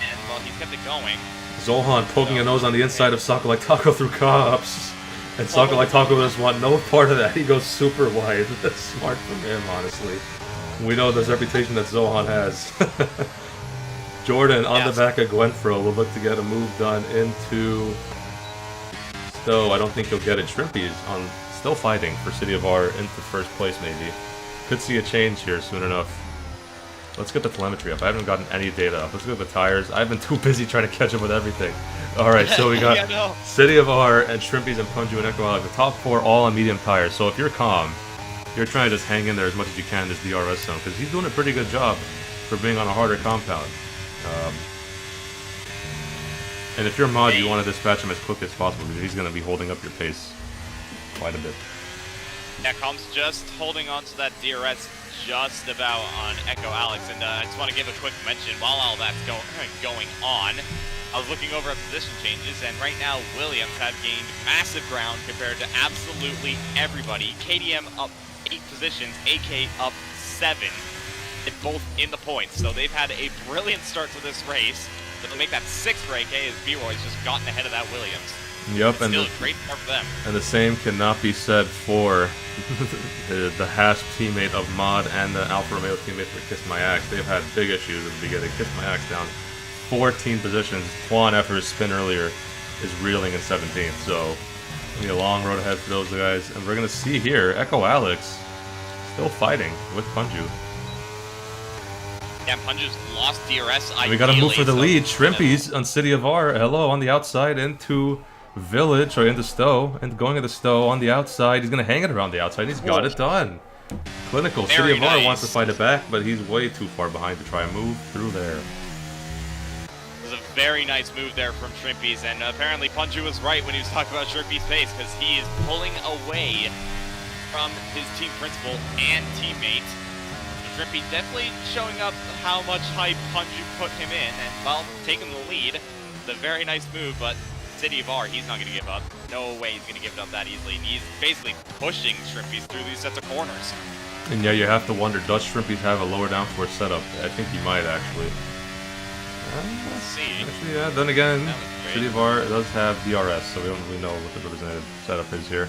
Speaker 2: And, well, he's kept it going.
Speaker 1: Zohan poking a nose on the inside of Soccer Like Taco through Cops. And Soccer Like Taco doesn't want no part of that. He goes super wide. That's smart from him, honestly. We know this reputation that Zohan has. Jordan on the back of Gwenfro will look to get a move done into Stowe. I don't think he'll get it. Shrimpy's on still fighting for City of R into first place, maybe. Could see a change here soon enough. Let's get the telemetry up. I haven't gotten any data up. Let's get the tires. I've been too busy trying to catch up with everything. Alright, so we got City of R and Shrimpies and Punju and Echo Alex. The top 4 all on medium tires. So if you're calm, you're trying to just hang in there as much as you can in this DRS zone, because he's doing a pretty good job for being on a harder compound. And if you're Mod, you want to dispatch him as quick as possible, because he's going to be holding up your pace quite a bit.
Speaker 2: Yeah, Com's just holding on to that DRS just about on Echo Alex, and I just want to give a quick mention while all that's going on. I was looking over at position changes, and right now Williams have gained massive ground compared to absolutely everybody. KDM up 8 positions, AK up 7, and both in the points. So they've had a brilliant start to this race. But to make that 6th for AK as B-Roy's just gotten ahead of that Williams.
Speaker 1: Yep,
Speaker 2: it's still a great start for them.
Speaker 1: And the same cannot be said for the Haas teammate of Mod and the Alfa Romeo teammate for Kiss My Axe. They've had big issues at the beginning. Kiss My Axe down 14 positions. Twan, after his spin earlier, is reeling in 17th. So, be a long road ahead for those guys. And we're going to see here, Echo Alex still fighting with Punju.
Speaker 2: Yeah, Punju's lost DRS.
Speaker 1: We got to move for the lead. Shrimpies on City of R. Hello, on the outside into Village, or into Stowe. And going into Stowe on the outside. He's going to hang it around the outside. He's got it done. Clinical. City of R wants to fight it back, but he's way too far behind to try and move through there.
Speaker 2: It was a very nice move there from Shrimpies, and apparently Punju was right when he was talking about Shrimpies' pace, because he is pulling away from his team principal and teammate. Shrimpy definitely showing up how much hype Punju put him in, and, well, taking the lead. It's a very nice move, but City of R, he's not going to give up. No way he's going to give it up that easily. He's basically pushing Shrimpies through these sets of corners.
Speaker 1: And yeah, you have to wonder, does Shrimpies have a lower downforce setup? I think he might, actually.
Speaker 2: Let's see.
Speaker 1: Actually, yeah. Then again,
Speaker 2: That looks great.
Speaker 1: City of R does have DRS, so we don't really know what the representative setup is here.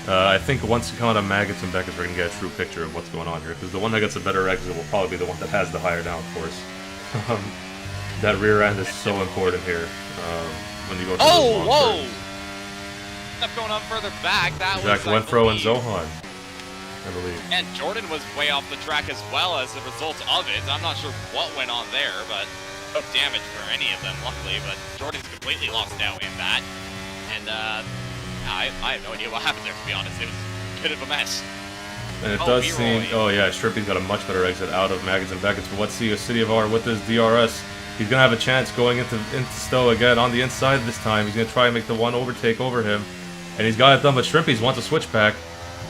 Speaker 1: I think once you count on Maggots and Beckett's, we're going to get a true picture of what's going on here, because the one that gets a better exit will probably be the one that has the higher downforce. That rear end is so important here when you go through those long
Speaker 2: Whoa!
Speaker 1: turns.
Speaker 2: Stuff going on further back. That
Speaker 1: Exact
Speaker 2: was, I
Speaker 1: Wenfro and
Speaker 2: believe-
Speaker 1: Zohan, I believe.
Speaker 2: And Jordan was way off the track as well as a result of it. I'm not sure what went on there, but no damage for any of them, luckily. But Jordan's completely lost out in that. And I have no idea what happened there, to be honest. It was a bit of a mess.
Speaker 1: And it
Speaker 2: Oh,
Speaker 1: does
Speaker 2: B-Roy.
Speaker 1: seem... Oh yeah, Strippy's got a much better exit out of Maggots and Beckett's. But let's see, City of R with his DRS. He's going to have a chance going into Stowe again on the inside this time. He's going to try and make the one overtake over him. And he's got it done, but Shrimpies wants a switchback.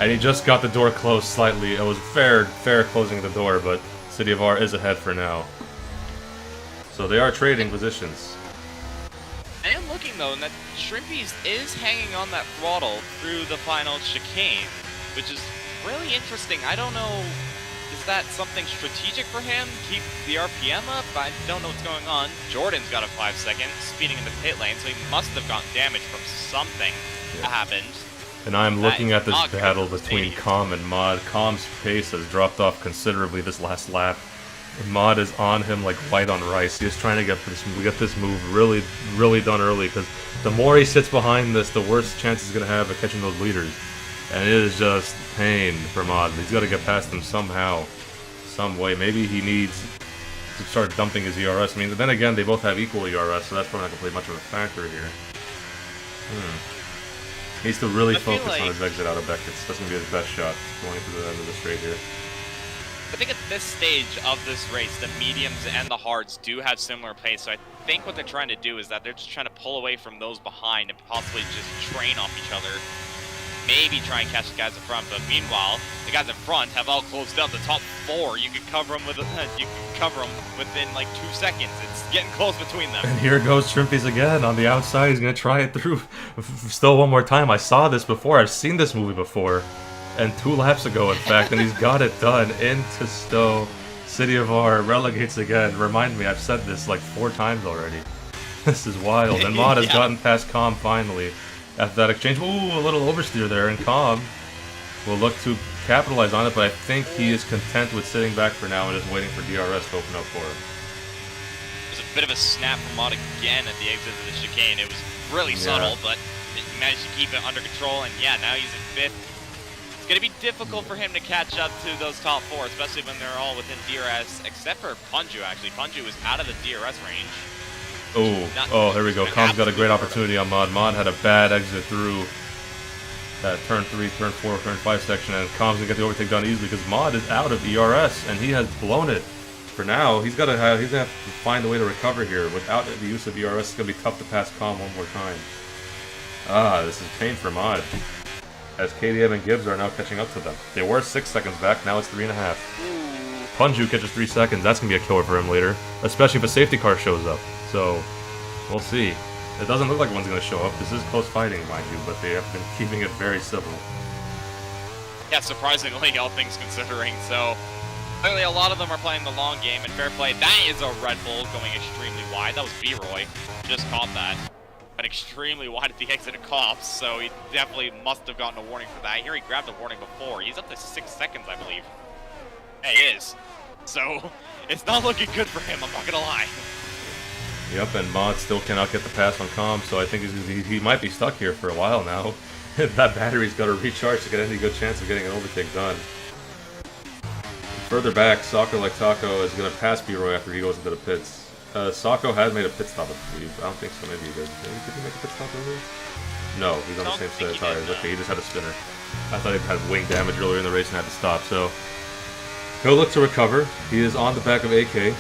Speaker 1: And he just got the door closed slightly. It was fair closing of the door, but City of R is ahead for now. So they are trading positions.
Speaker 2: I am looking, though, and that Shrimpies is hanging on that throttle through the final chicane, which is really interesting. I don't know, is that something strategic for him? Keep the RPM up? I don't know what's going on. Jordan's got a 5 second, speeding in the pit lane, so he must have gotten damage from something that happened.
Speaker 1: And I'm looking at this
Speaker 2: not good
Speaker 1: battle
Speaker 2: for
Speaker 1: between
Speaker 2: Mercedes.
Speaker 1: Com and Mod. Com's pace has dropped off considerably this last lap. Mod is on him like white on rice. He's trying to get this move really done early, because the more he sits behind this, the worse chance he's going to have of catching those leaders. And it is just pain for Mod. He's got to get past them somehow, some way. Maybe he needs to start dumping his ERS. I mean, then again, they both have equal ERS, so that's probably not going to play much of a factor here. He needs to really
Speaker 2: I feel
Speaker 1: focus on
Speaker 2: like-
Speaker 1: his exit out of Beckett's. That's going to be his best shot going to the end of the straight here.
Speaker 2: I think at this stage of this race, the mediums and the hards do have similar pace, so I think what they're trying to do is that they're just trying to pull away from those behind and possibly just train off each other. Maybe try and catch the guys in front, but meanwhile, the guys in front have all closed up. The top four, you can cover them within like 2 seconds. It's getting close between them.
Speaker 1: And here goes Shrimpies again on the outside. He's going to try it through still one more time. I saw this before. I've seen this movie before. And 2 laps ago, in fact, and he's got it done into Stowe. City of R relegates again. Remind me, I've said this like 4 times already. This is wild. And Mod has
Speaker 2: Yeah.
Speaker 1: gotten past Com finally after that exchange. Ooh, a little oversteer there, and Com will look to capitalize on it, but I think he is content with sitting back for now and just waiting for DRS to open up for him.
Speaker 2: There's a bit of a snap from Mod again at the exit of the chicane. It was really subtle, but he managed to keep it under control, and yeah, now he's in 5th. It's going to be difficult for him to catch up to those top 4, especially when they're all within DRS, except for Punju, actually. Punju is out of the DRS range.
Speaker 1: Oh, here we go. Com's got a great opportunity on Mod. Mod had a bad exit through that turn 3, turn 4, turn 5 section, and Com's gonna get the overtake done easily because Mod is out of ERS and he has blown it. For now, he's gonna have to find a way to recover here. Without the use of ERS, it's gonna be tough to pass Com one more time. This is pain for Mod, as KDM and Gibbs are now catching up to them. They were 6 seconds back, now it's 3.5. Punju catches 3 seconds. That's gonna be a killer for him later, especially if a safety car shows up. So, we'll see. It doesn't look like one's going to show up. This is close fighting, mind you, but they have been keeping it very civil.
Speaker 2: Yeah, surprisingly, all things considering. So, clearly a lot of them are playing the long game, and fair play. That is a Red Bull going extremely wide. That was B-Roy. Just caught that. But extremely wide at the exit of Cops, so he definitely must have gotten a warning for that. Here he grabbed a warning before. He's up to 6 seconds, I believe. Yeah, he is. So, it's not looking good for him, I'm not going to lie.
Speaker 1: Yep, and Mod still cannot get the pass on Com, so I think he might be stuck here for a while now. That battery's got to recharge to get any good chance of getting an overtake done. Further back, Soccer Like Taco is going to pass B-Roy after he goes into the pits. Socko has made a pit stop, I believe. I don't think so, maybe he did. Did he make a pit stop earlier? No, he's on the same set of tires. Okay, he just had a spinner. I thought he had wing damage earlier in the race and had to stop, so... He'll look to recover. He is on the back of AK.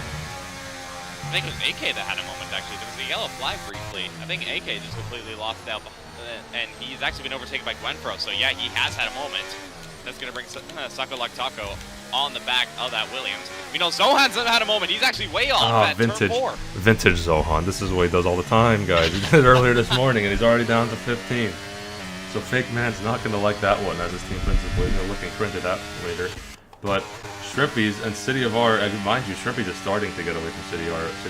Speaker 2: I think it was AK that had a moment, actually. There was a yellow flag briefly. I think AK just completely lost out, and he's actually been overtaken by Gwenfro, so yeah, he has had a moment. That's going to bring Socko Like Taco on the back of that Williams. We know Zohan's had a moment. He's actually way off at
Speaker 1: vintage,
Speaker 2: turn 4.
Speaker 1: Vintage Zohan. This is what he does all the time, guys. He did it earlier this morning, and he's already down to 15. So Fake Man's not going to like that one, as his team principal is looking cringe at that later. But Shrimpies and City of R, and mind you, Shrimpies is starting to get away from City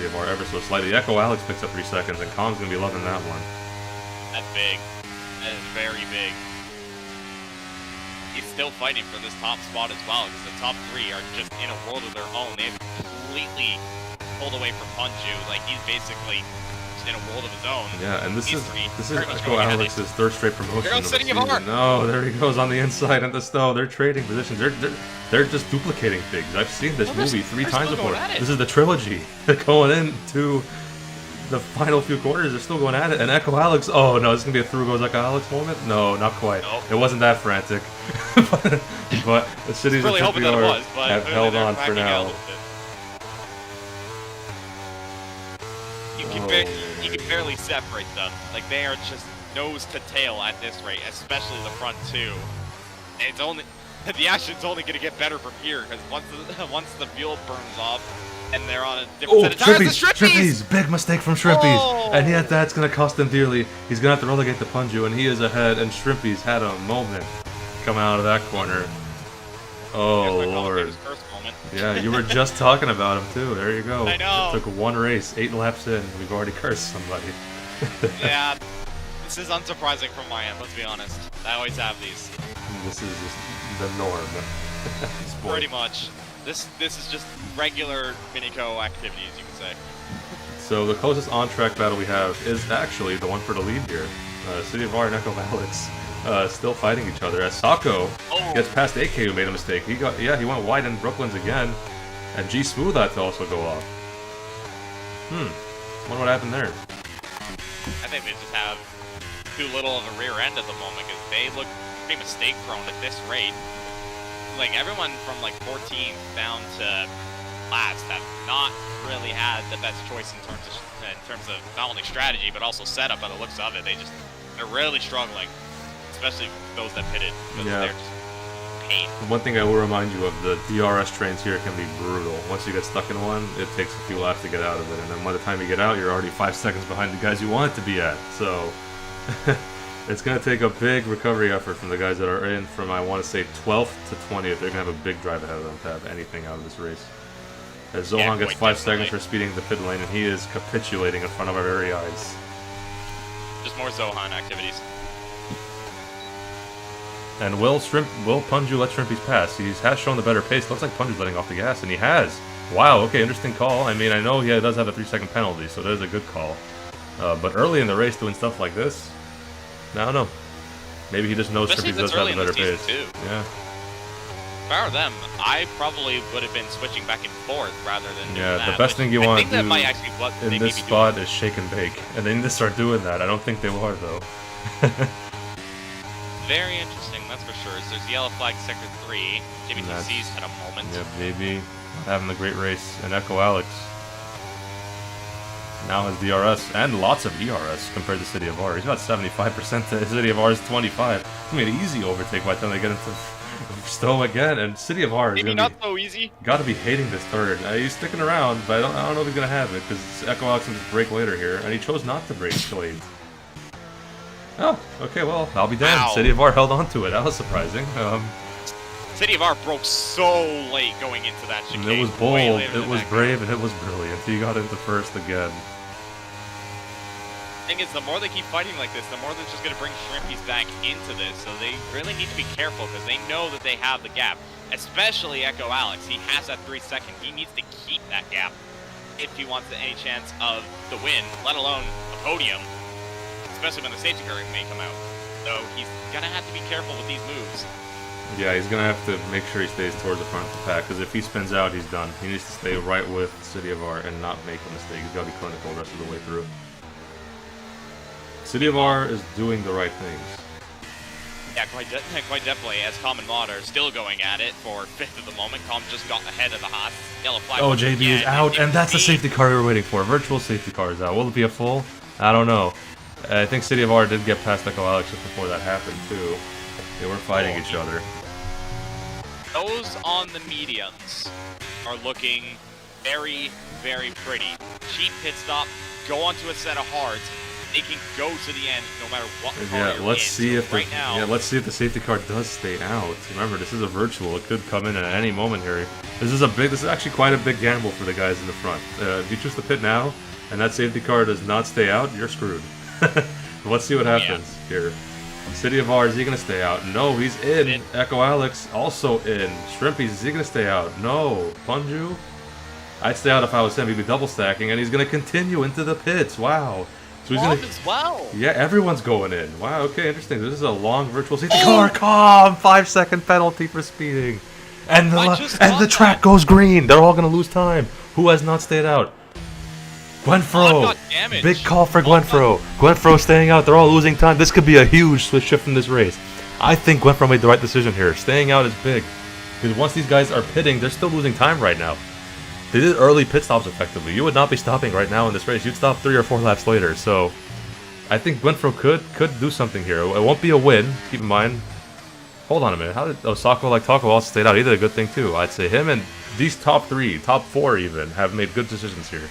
Speaker 1: of R ever so slightly. Echo Alex picks up 3 seconds, and Com's gonna be loving that one.
Speaker 2: That's big. That is very big. He's still fighting for this top spot as well, because the top 3 are just in a world of their own. They've completely pulled away from Punju. Like, he's basically in a world of his own.
Speaker 1: Yeah, and this is Echo Alex's 3rd straight promotion.
Speaker 2: Here goes City of R.
Speaker 1: No, there he goes on the inside at the stove. They're trading positions. They're just duplicating things. I've seen this movie 3 times before. This is the trilogy. They're going into the final few quarters. They're still going at it. And Echo Alex. Oh no, this is gonna be a through goes Echo Alex moment. No, not quite. Nope. It wasn't that frantic. but the Cities
Speaker 2: really
Speaker 1: of Shrimpies
Speaker 2: have
Speaker 1: held on for now.
Speaker 2: You can barely separate them. Like, they are just nose to tail at this rate, especially the front 2. And it's only the action's only going to get better from here, because once the fuel burns off and they're on a different set of tires,
Speaker 1: Shrimpies! Big mistake from Shrimpies, and yet that's going to cost him dearly. He's going to have to relegate the Punju, and he is ahead. And Shrimpies had a moment coming out of that corner. Oh Lord. Yeah, you were just talking about him too. There you go.
Speaker 2: I know.
Speaker 1: It took 1 race, 8 laps in. We've already cursed somebody.
Speaker 2: Yeah, this is unsurprising from my end. Let's be honest. I always have these.
Speaker 1: This is just the norm.
Speaker 2: Pretty much. This is just regular Minico activities, you could say.
Speaker 1: So the closest on-track battle we have is actually the one for the lead here. City of R and Echo Alex. Still fighting each other as Sako gets past AK, who made a mistake. He went wide in Brooklyn's again, and G Smooth had to also go off. Wonder what happened there.
Speaker 2: I think they just have too little of a rear end at the moment, because they look pretty mistake prone at this rate. Like, everyone from like 14th down to last have not really had the best choice in terms of not only strategy but also setup. By the looks of it, they're really struggling. Especially those that pitted, because they're just pain.
Speaker 1: One thing I will remind you of, the DRS trains here can be brutal. Once you get stuck in one, it takes a few laps to get out of it, and then by the time you get out, you're already 5 seconds behind the guys you want it to be at. So it's going to take a big recovery effort from the guys that are in from, I want to say, 12th to 20th. They're going to have a big drive ahead of them to have anything out of this race. As Zohan gets 5 seconds for speeding the pit lane, and he is capitulating in front of our very eyes.
Speaker 2: Just more Zohan activities.
Speaker 1: And will Punju let Shrimpies pass? He has shown the better pace. Looks like Punju's letting off the gas, and he has. Wow, okay, interesting call. I mean, I know he does have a 3-second penalty, so that is a good call. But early in the race doing stuff like this, I don't know. Maybe he just knows Shrimpies does have a better pace.
Speaker 2: Too.
Speaker 1: Yeah.
Speaker 2: If I were them, I probably would have been switching back and forth rather than doing that.
Speaker 1: The best thing you want to do
Speaker 2: in
Speaker 1: this spot is shake and bake. And they need to start doing that. I don't think they are, though.
Speaker 2: Very interesting, that's for sure. So there's yellow flag sector 3. JBTC's had a moment.
Speaker 1: Yeah, baby. Having a great race. And Echo Alex now has DRS and lots of ERS compared to City of R. He's got 75% to City of R's 25. He made an easy overtake by the time they get into Stowe again. And City of R is
Speaker 2: maybe not so easy.
Speaker 1: Got to be hating this third. He's sticking around, but I don't know if he's gonna have it, because Echo Alex can just break later here, and he chose not to break till 8th. Oh, okay, well, I'll be damned.
Speaker 2: Ow.
Speaker 1: City of R held on to it. That was surprising.
Speaker 2: City of R broke so late going into that chicane.
Speaker 1: It was bold, it was brave, and it was brilliant. He got into first again.
Speaker 2: The thing is, the more they keep fighting like this, the more they're just going to bring Shrimpies back into this. So they really need to be careful, because they know that they have the gap. Especially Echo Alex. He has that 3 second. He needs to keep that gap if he wants any chance of the win, let alone a podium. Especially when the safety car may come out. So he's going to have to be careful with these moves.
Speaker 1: Yeah, he's going to have to make sure he stays towards the front of the pack, because if he spins out, he's done. He needs to stay right with City of R and not make a mistake. He's got to be clinical the rest of the way through. City of R is doing the right things.
Speaker 2: Yeah, quite definitely, as Com and Mod are still going at it for 5th at the moment. Com just got ahead of the Haas. Yellow flag.
Speaker 1: Oh, JB is out, and that's the safety car we were waiting for. Virtual safety car is out. Will it be a full? I don't know. I think City of R did get past Echo Alex just before that happened, too. They were fighting each other.
Speaker 2: Those on the mediums are looking very, very pretty. Cheap pit stop, go onto a set of hards, they can go to the end no matter what car
Speaker 1: Yeah,
Speaker 2: you're
Speaker 1: let's
Speaker 2: in.
Speaker 1: see if
Speaker 2: right now.
Speaker 1: yeah, let's see if the safety car does stay out. Remember, this is a virtual; it could come in at any moment here. This is actually quite a big gamble for the guys in the front. If you choose to pit now, and that safety car does not stay out, you're screwed. Let's see what happens here. City of R, is he gonna stay out? No, he's in. Echo Alex also in. Shrimpies, is he gonna stay out? No. Punju? I'd stay out if I was him. He'd be double stacking, and he's gonna continue into the pits. Wow. So he's gonna.
Speaker 2: As well.
Speaker 1: Yeah, everyone's going in. Wow. Okay, interesting. This is a long virtual safety car. Calm. 5-second penalty for speeding, and the track goes green. They're all gonna lose time. Who has not stayed out? Gwenfro! Big call for Gwenfro. Gwenfro staying out. They're all losing time. This could be a huge switch shift in this race. I think Gwenfro made the right decision here. Staying out is big. Because once these guys are pitting, they're still losing time right now. They did early pit stops effectively. You would not be stopping right now in this race. You'd stop 3 or 4 laps later. So I think Gwenfro could do something here. It won't be a win. Keep in mind. Hold on a minute. How did Osako like Taco also stayed out? He did a good thing too. I'd say him and these top 3, top 4 even, have made good decisions here.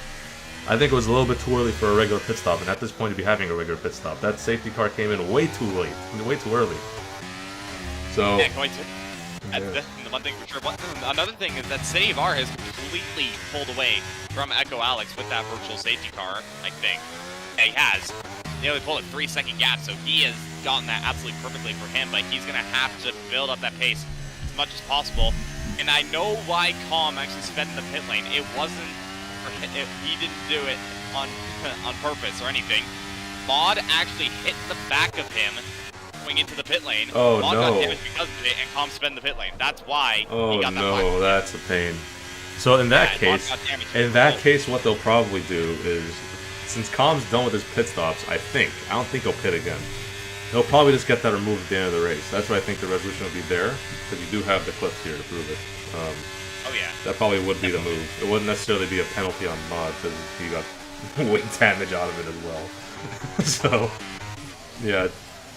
Speaker 1: I think it was a little bit too early for a regular pit stop, and at this point to be having a regular pit stop. That safety car came in way too late, way too early. So
Speaker 2: yeah, going to. The one thing for sure. Another thing is that City of R has completely pulled away from Echo Alex with that virtual safety car. I think yeah, he has. They only pulled a 3-second gap, so he has gotten that absolutely perfectly for him. But he's gonna have to build up that pace as much as possible. And I know why Calm actually sped in the pit lane. It wasn't. He didn't do it on purpose or anything. Maud actually hit the back of him going into the pit lane.
Speaker 1: Oh
Speaker 2: Maud
Speaker 1: no!
Speaker 2: got damaged because of it, and Calm sped in the pit lane. That's why he got that
Speaker 1: no, that's a pain. So in that case, what they'll probably do is, since Calm's done with his pit stops, I don't think he'll pit again. They'll probably just get that removed at the end of the race. That's why I think the resolution will be there, because you do have the clips here to prove it.
Speaker 2: Oh yeah.
Speaker 1: That probably would be the move. It wouldn't necessarily be a penalty on Mod, because he got weight damage out of it as well. So, yeah.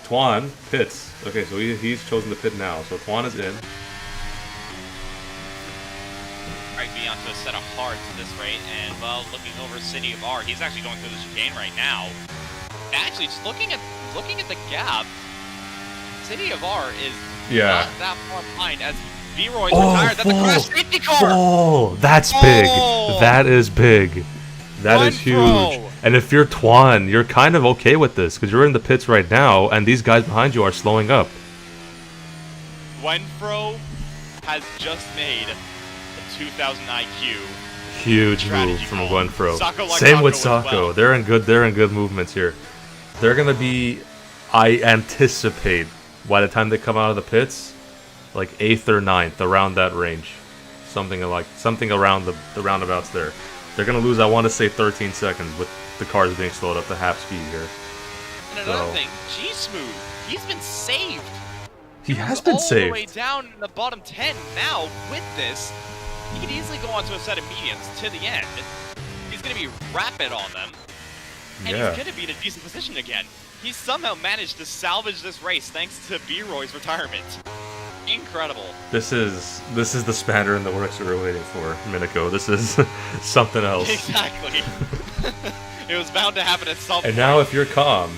Speaker 1: Tuan pits. Okay, so he's chosen to pit now. So Tuan is in.
Speaker 2: Right, be onto a set of hards in this rate, and well, looking over City of R, he's actually going through the chicane right now. Actually, just looking at the gap, City of R is not that far behind as V-Roy's retired. That's a crash safety car!
Speaker 1: Oh, that's big. That is big. That is huge. And if you're Tuan, you're kind of okay with this, because you're in the pits right now, and these guys behind you are slowing up.
Speaker 2: Gwenfro has just made a 2000 IQ.
Speaker 1: Huge move from Gwenfro. Same with Sako. Well. They're in good movements here. They're gonna be, I anticipate, by the time they come out of the pits, like 8th or 9th, around that range. Something around the roundabouts there. They're going to lose, I want to say, 13 seconds with the cars being slowed up to half speed here.
Speaker 2: And another thing, G-Smooth, he's been saved.
Speaker 1: He has been saved.
Speaker 2: All the way down in the bottom 10 now with this. He could easily go onto a set of mediums to the end. He's going to be rapid on them. And he's going to be in a decent position again. He's somehow managed to salvage this race thanks to B-Roy's retirement. Incredible. This is
Speaker 1: the spanner in the works we were waiting for, Minako. This is something else.
Speaker 2: Exactly. It was bound to happen at some point.
Speaker 1: And now if you're Calm,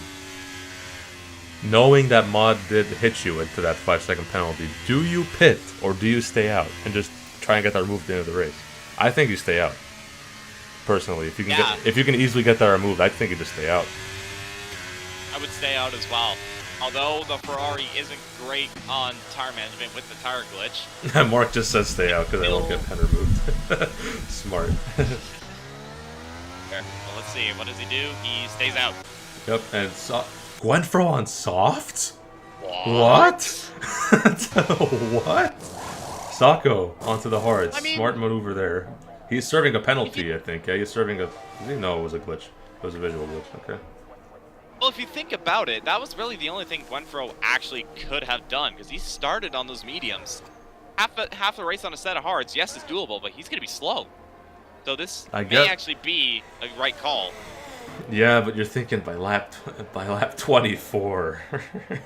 Speaker 1: knowing that Mod did hit you into that 5-second penalty, do you pit or do you stay out and just try and get that removed at the end of the race? I think you stay out. Personally, if you can easily get that removed, I think you just stay out.
Speaker 2: I would stay out as well. Although the Ferrari isn't great on tire management with the tire glitch.
Speaker 1: Mark just says stay out because I won't get pen removed. Smart.
Speaker 2: Well, let's see. What does he do? He stays out.
Speaker 1: Yep, and Gwenfro on softs? What? What? Sako onto the hards. Smart maneuver there. He's serving a penalty, I think. Yeah, he's serving a... No, it was a glitch. It was a visual glitch. Okay.
Speaker 2: Well, if you think about it, that was really the only thing Gwenfro actually could have done, because he started on those mediums. Half the race on a set of hards, yes, it's doable, but he's going to be slow. So this may actually be a right call.
Speaker 1: Yeah, but you're thinking by lap 24,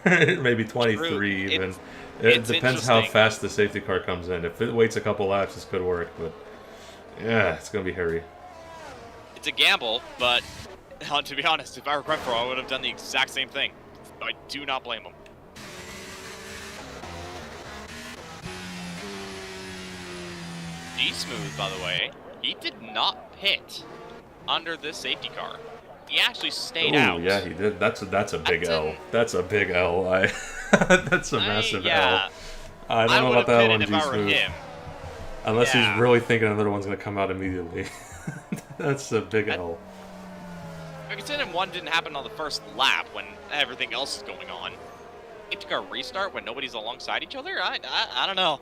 Speaker 1: maybe 23 even. It depends how fast the safety car comes in. If it waits a couple laps, this could work, but yeah, it's going to be hairy.
Speaker 2: It's a gamble, but To be honest, if I were Grenfro, I would have done the exact same thing. I do not blame him. G-Smooth, by the way, he did not pit under this safety car. He actually stayed out.
Speaker 1: Yeah, he did. That's a big L. That's a big L. That's a massive L. I don't know about that one, G-Smooth. Unless he's really thinking another one's going to come out immediately. That's a big L.
Speaker 2: Considering one didn't happen on the first lap when everything else is going on. Safety car restart when nobody's alongside each other? I don't know.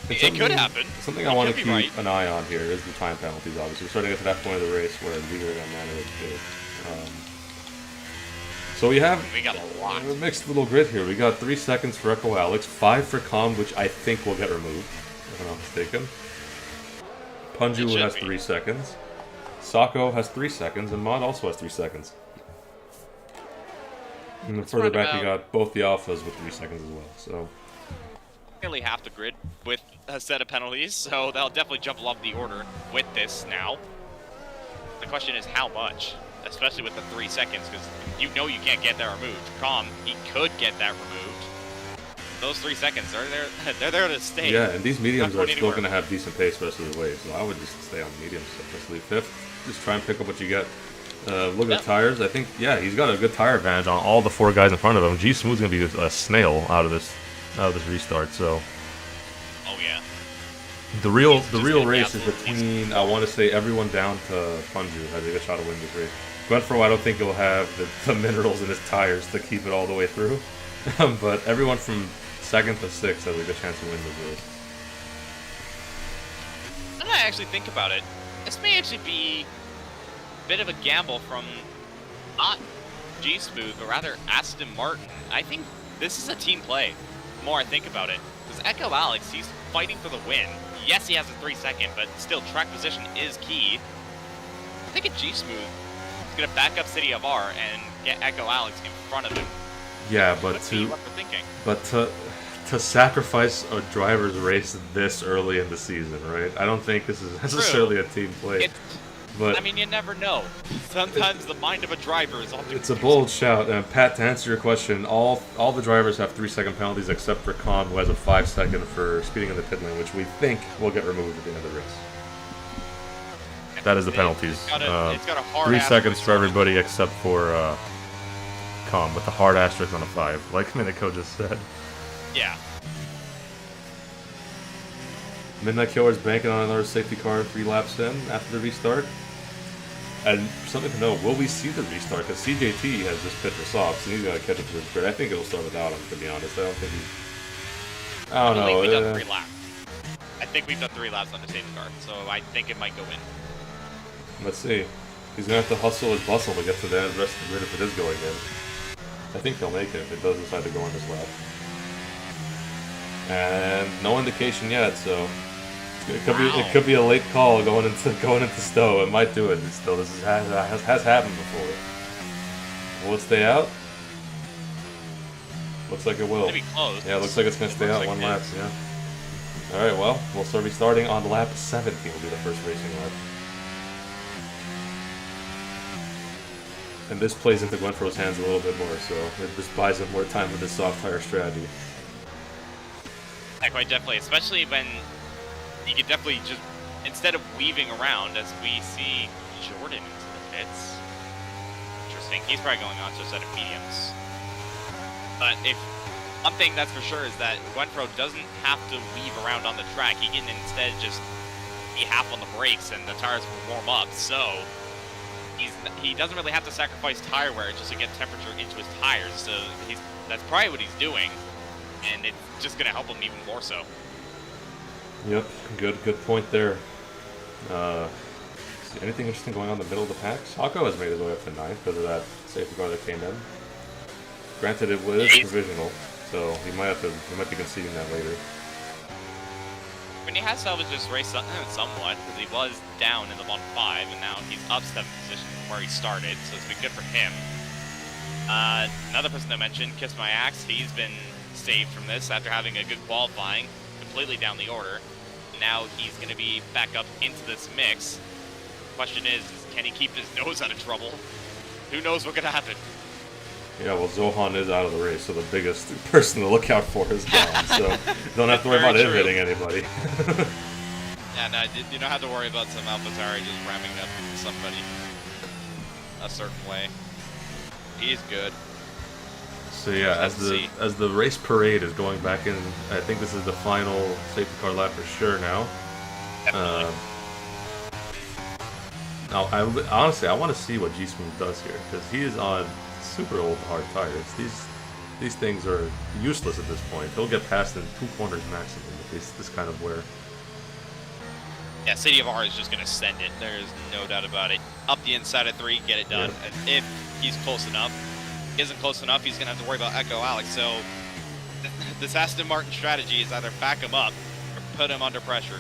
Speaker 2: It could happen.
Speaker 1: Something I want to keep an eye on here is the time penalties, obviously. We're starting to get to that point of the race where we really got managed to. So we got a mixed little grid here. We got 3 seconds for Echo Alex, 5 for Com, which I think will get removed, if I'm not mistaken. Punju has 3 seconds. Sako has 3 seconds, and Mod also has 3 seconds. And then further back, we got both the Alphas with 3 seconds as well. So
Speaker 2: nearly half the grid with a set of penalties, so they'll definitely jump along the order with this now. The question is how much, especially with the 3 seconds, because you know you can't get that removed. Com, he could get that removed. Those 3 seconds, they're there to stay.
Speaker 1: Yeah, and these mediums are still going to have decent pace the rest of the way, so I would just stay on mediums. So just leave 5th. Just try and pick up what you get. Look at the tires. I think, yeah, he's got a good tire advantage on all the 4 guys in front of him. G-Smooth's going to be a snail out of this restart. So,
Speaker 2: oh yeah,
Speaker 1: the real race is between, I want to say, everyone down to Punju has a good shot to win this race. Grenfro, I don't think he'll have the minerals in his tires to keep it all the way through, but everyone from 2nd to 6th has a good chance to win this race.
Speaker 2: When I actually think about it, this may actually be a bit of a gamble from not G-Smooth, but rather Aston Martin. I think this is a team play, the more I think about it. Because Echo Alex, he's fighting for the win. Yes, he has a 3 second, but still track position is key. I think a G-Smooth is going to back up City of R and get Echo Alex in front of him.
Speaker 1: Yeah, but to sacrifice a driver's race this early in the season, right? I don't think this is necessarily a team play. But
Speaker 2: I mean, you never know. Sometimes the mind of a driver is all too
Speaker 1: It's a bold shout. Pat, to answer your question, all the drivers have 3 second penalties except for Com, who has a 5 second for speeding in the pit lane, which we think will get removed at the end of the race. That is the penalties.
Speaker 2: It's got a hard
Speaker 1: 3 seconds for everybody except for Com, with the hard asterisk on a 5, like Miniko just said.
Speaker 2: Yeah.
Speaker 1: Midnight Killer's banking on another safety car 3 laps in after the restart. And something to know, will we see the restart? Because CJT has just pit for softs, and he's going to catch up to the grid. I think it'll start without him, to be honest. I don't think he... I don't know.
Speaker 2: We've done 3 laps. I think we've done 3 laps on the safety car, so I think it might go in.
Speaker 1: Let's see. He's going to have to hustle his bustle to get to the rest of the grid if it is going in. I think he'll make it if it does decide to go on this lap. And no indication yet, so... It could be a late call going into Stowe. It might do it. Still, this has happened before. Will it stay out? Looks like it will.
Speaker 2: Maybe close.
Speaker 1: Yeah, it looks like it's gonna stay out 1 lap. Yeah. All right. Well, we'll start restarting on lap 17. Will be the first racing lap. And this plays into Gwenfro's hands a little bit more, so it just buys him more time with this soft tire strategy.
Speaker 2: Yeah, quite definitely, especially when you could definitely just, instead of weaving around, as we see Jordan into the pits. Interesting. He's probably going on to a set of mediums. But if one thing that's for sure is that Gwenfro doesn't have to weave around on the track. He can instead just be half on the brakes and the tires will warm up. So he doesn't really have to sacrifice tire wear just to get temperature into his tires. So that's probably what he's doing, and it's just going to help him even more so.
Speaker 1: Yep, good point there. Anything interesting going on in the middle of the pack? Sako has made his way up to 9th because of that safety car that came in. Granted, it was provisional, so he might be conceding that later.
Speaker 2: When he has salvaged his race somewhat, because he was down in the 1-5, and now he's up 7th position from where he started, so it's been good for him. Another person I mentioned, Kiss My Axe, he's been saved from this after having a good qualifying, completely down the order. Now he's going to be back up into this mix. Question is can he keep his nose out of trouble? Who knows what could happen?
Speaker 1: Yeah, well, Zohan is out of the race, so the biggest person to look out for is gone. So don't have to worry about him hitting anybody.
Speaker 2: Yeah, no, you don't have to worry about some AlphaTauri just ramming up somebody a certain way. He's good.
Speaker 1: So yeah, as the race parade is going back in, I think this is the final safety car lap for sure now. Now, honestly, I want to see what G-Smooth does here, because he is on super old hard tires. These things are useless at this point. He'll get past in 2 corners maximum with this kind of wear.
Speaker 2: Yeah, City of R is just going to send it. There's no doubt about it. Up the inside of 3, get it done. Yeah. If he's close enough. If he isn't close enough, he's going to have to worry about Echo Alex. So this Aston Martin strategy is either back him up or put him under pressure.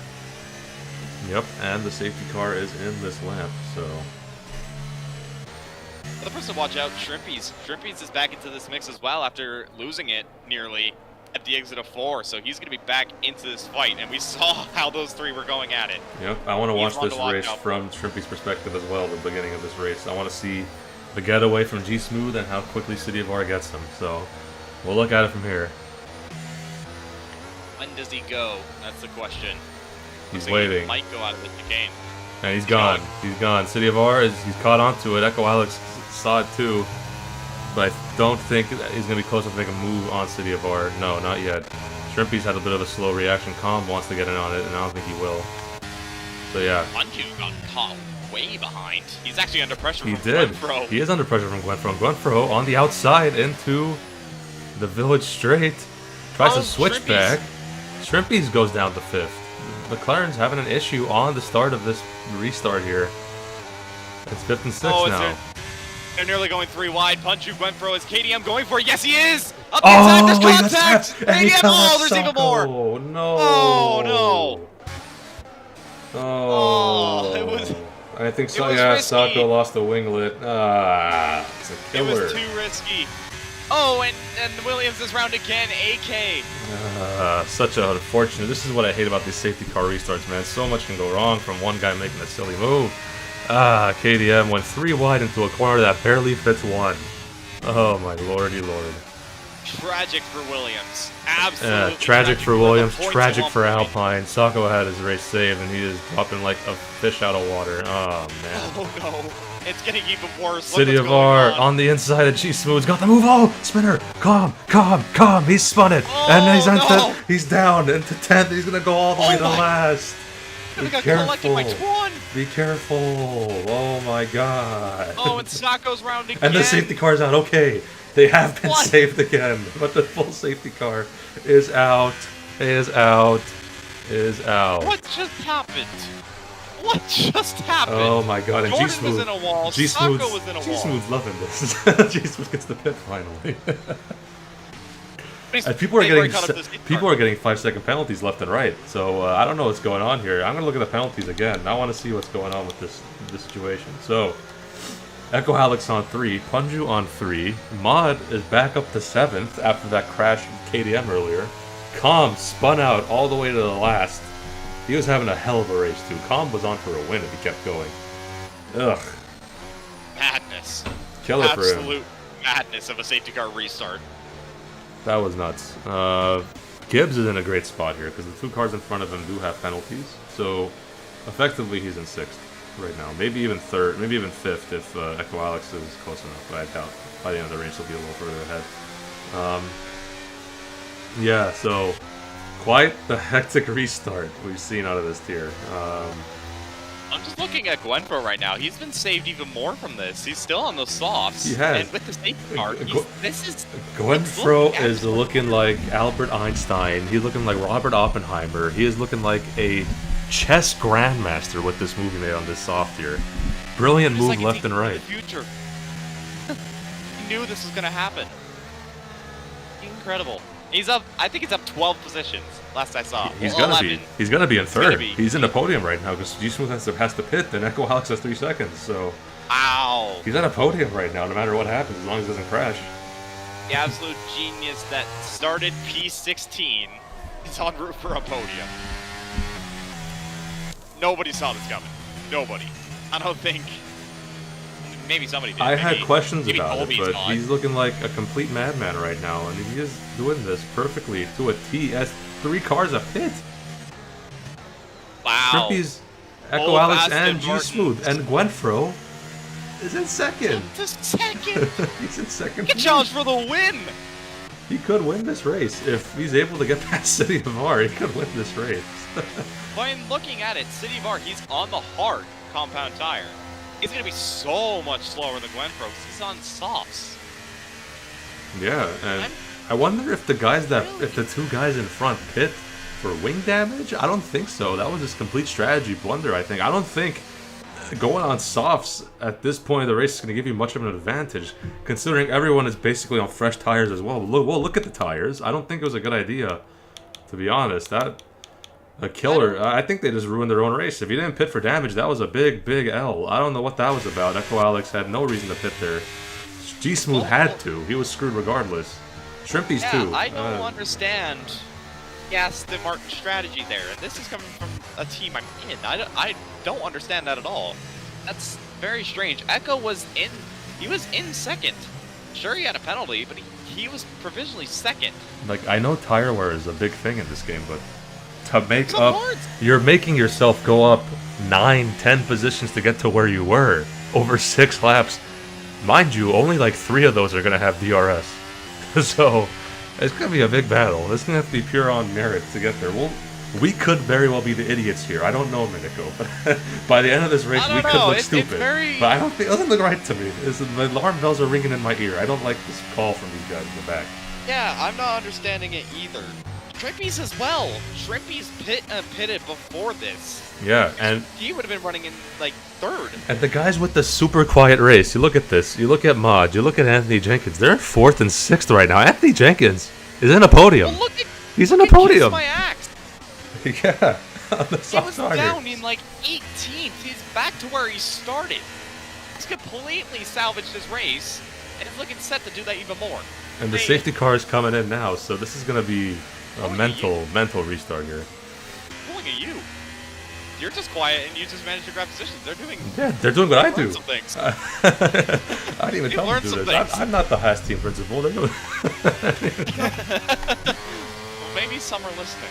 Speaker 1: Yep, and the safety car is in this lap, so...
Speaker 2: The person to watch out, Shrimpies. Shrimpies is back into this mix as well after losing it nearly at the exit of 4, so he's going to be back into this fight, and we saw how those 3 were going at it.
Speaker 1: Yep, I want to watch this race from Shrimpy's perspective as well, the beginning of this race. I want to see the getaway from G-Smooth and how quickly City of R gets him, so we'll look at it from here.
Speaker 2: When does he go? That's the question.
Speaker 1: He's waiting.
Speaker 2: He might go out of the game.
Speaker 1: And he's gone. He's gone. City of R, he's caught onto it. Echo Alex saw it too. But I don't think he's going to be close enough to make a move on City of R. No, not yet. Shrimpy's had a bit of a slow reaction. Calm wants to get in on it, and I don't think he will. So yeah.
Speaker 2: Bunju got caught way behind. He's actually under pressure from
Speaker 1: Gwenfro. He is under pressure from Gwenfro. Gwenfro on the outside into the village straight. Tries to switch back. Shrimpy's goes down to 5th. McLaren's having an issue on the start of this restart here. It's 5th and 6th now.
Speaker 2: They're nearly going 3 wide. Bunju Gwenfro is KDM going for it. Yes, he is! Up the inside, there's contact! KDM, oh, there's even more!
Speaker 1: Oh, no.
Speaker 2: Oh, no.
Speaker 1: Oh.
Speaker 2: It was...
Speaker 1: I think so, yeah, Sako lost the winglet. Ah, it's a killer.
Speaker 2: It was too risky. Oh, and Williams is round again, AK.
Speaker 1: Such a unfortunate. This is what I hate about these safety car restarts, man. So much can go wrong from one guy making a silly move. KDM went 3 wide into a corner that barely fits 1. Oh my lordy lord.
Speaker 2: Tragic for Williams. Absolutely.
Speaker 1: Tragic for Williams, tragic for Alpine. Sako had his race saved and he is dropping like a fish out of water. Oh man.
Speaker 2: Oh no. It's getting even worse.
Speaker 1: City of R on the inside of G-Smooth's got the move. Oh, spinner. Calm. He's spun it.
Speaker 2: Oh,
Speaker 1: and he's down into 10th. He's going to go all the way to last.
Speaker 2: Be careful.
Speaker 1: Be careful. Oh my god.
Speaker 2: Oh, and Sako's round again.
Speaker 1: And the safety car's out. Okay. They have been saved again. But the full safety car is out. What
Speaker 2: just happened? What just happened?
Speaker 1: Oh my god, and
Speaker 2: Jordan was in a wall, Sako was in a wall.
Speaker 1: G-Smooth's loving this. G-Smooth gets the pit finally. And people are getting 5-second penalties left and right. So I don't know what's going on here. I'm gonna look at the penalties again. I want to see what's going on with this situation. So Echo Alex on 3, Bunju on 3, Mod is back up to 7th after that crash with KDM earlier. Calm spun out all the way to the last. He was having a hell of a race too. Calm was on for a win if he kept going. Ugh.
Speaker 2: Madness.
Speaker 1: Killer for him.
Speaker 2: Absolute madness of a safety car restart.
Speaker 1: That was nuts. Gibbs is in a great spot here because the 2 cars in front of him do have penalties. So effectively he's in 6th right now. Maybe even 3rd, maybe even 5th if Echo Alex is close enough. But I doubt by the end of the race he'll be a little further ahead. Yeah, so quite the hectic restart we've seen out of this tier.
Speaker 2: I'm just looking at Gwenfro right now. He's been saved even more from this. He's still on those softs.
Speaker 1: He has.
Speaker 2: And with the safety car,
Speaker 1: Gwenfro is looking like Albert Einstein. He's looking like Robert Oppenheimer. He is looking like a chess grandmaster with this move he made on this soft tier. Brilliant move left and right.
Speaker 2: Future. He knew this was going to happen. Incredible. He's up. I think he's up 12 positions. Last I saw.
Speaker 1: He's gonna be. He's gonna be in 3rd. He's in the podium right now because G-Smooth has to pass the pit. Then Echo Alex has 3 seconds. So.
Speaker 2: Ow.
Speaker 1: He's at a podium right now, no matter what happens, as long as it doesn't crash.
Speaker 2: The absolute genius that started P16 is en route for a podium. Nobody saw this coming. Nobody. I don't think maybe somebody did.
Speaker 1: I
Speaker 2: maybe,
Speaker 1: had questions
Speaker 2: maybe
Speaker 1: about it,
Speaker 2: Colby's
Speaker 1: but
Speaker 2: gone.
Speaker 1: he's looking like a complete madman right now, and he is doing this perfectly to a T. As 3 cars a pit.
Speaker 2: Wow.
Speaker 1: Shrimpy's Echo
Speaker 2: Both
Speaker 1: Alex
Speaker 2: Aston
Speaker 1: and G
Speaker 2: Martins.
Speaker 1: Smooth and Gwenfro is in second.
Speaker 2: Just second.
Speaker 1: He's in second.
Speaker 2: Good challenge for the win.
Speaker 1: He could win this race if he's able to get past City of R. He could win this race.
Speaker 2: When looking at it, City of R, he's on the hard compound tire. He's gonna be so much slower than Gwenfro because he's on softs.
Speaker 1: Yeah, and I wonder if if the 2 guys in front pit for wing damage. I don't think so. That was just complete strategy blunder. I think. I don't think going on softs at this point of the race is going to give you much of an advantage, considering everyone is basically on fresh tires as well. Look at the tires. I don't think it was a good idea, to be honest. A killer. I think they just ruined their own race. If you didn't pit for damage, that was a big L. I don't know what that was about. Echo Alex had no reason to pit there. G Smooth had to. He was screwed regardless. Shrimpy's too.
Speaker 2: I don't understand. Yes, the Martin strategy there, and this is coming from a team I'm in. I don't understand that at all. That's very strange. Echo was in. He was in second. Sure, he had a penalty, but he was provisionally second.
Speaker 1: Like, I know tire wear is a big thing in this game, but to make up, you're making yourself go up 9-10 positions to get to where you were over 6 laps. Mind you, only like 3 of those are gonna have DRS. So it's gonna be a big battle. It's gonna have to be pure on merit to get there. We could very well be the idiots here. I don't know, Minico, but by the end of this race, we could look stupid. But I don't think it doesn't look right to me. The alarm bells are ringing in my ear. I don't like this call from these guys in the back.
Speaker 2: Yeah, I'm not understanding it either. Shrimpy's as well. Shrimpy's pitted before this.
Speaker 1: Yeah, and
Speaker 2: he would have been running in like 3rd.
Speaker 1: And the guys with the super quiet race. You look at this. You look at Mod. You look at Anthony Jenkins. They're in 4th and 6th right now. Anthony Jenkins is in a podium.
Speaker 2: Well,
Speaker 1: he's in a podium.
Speaker 2: My axe.
Speaker 1: Yeah.
Speaker 2: He was down in like 18th. He's back to where he started. He's completely salvaged his race, and he's looking set to do that even more.
Speaker 1: And the safety car is coming in now, so this is gonna be a mental restart here.
Speaker 2: Pulling at you. You're just quiet and you just manage to grab positions.
Speaker 1: They're doing what I do.
Speaker 2: Some things.
Speaker 1: I didn't even tell them to do this. I'm not the Haas team principal. They're doing.
Speaker 2: Well, maybe some are listening.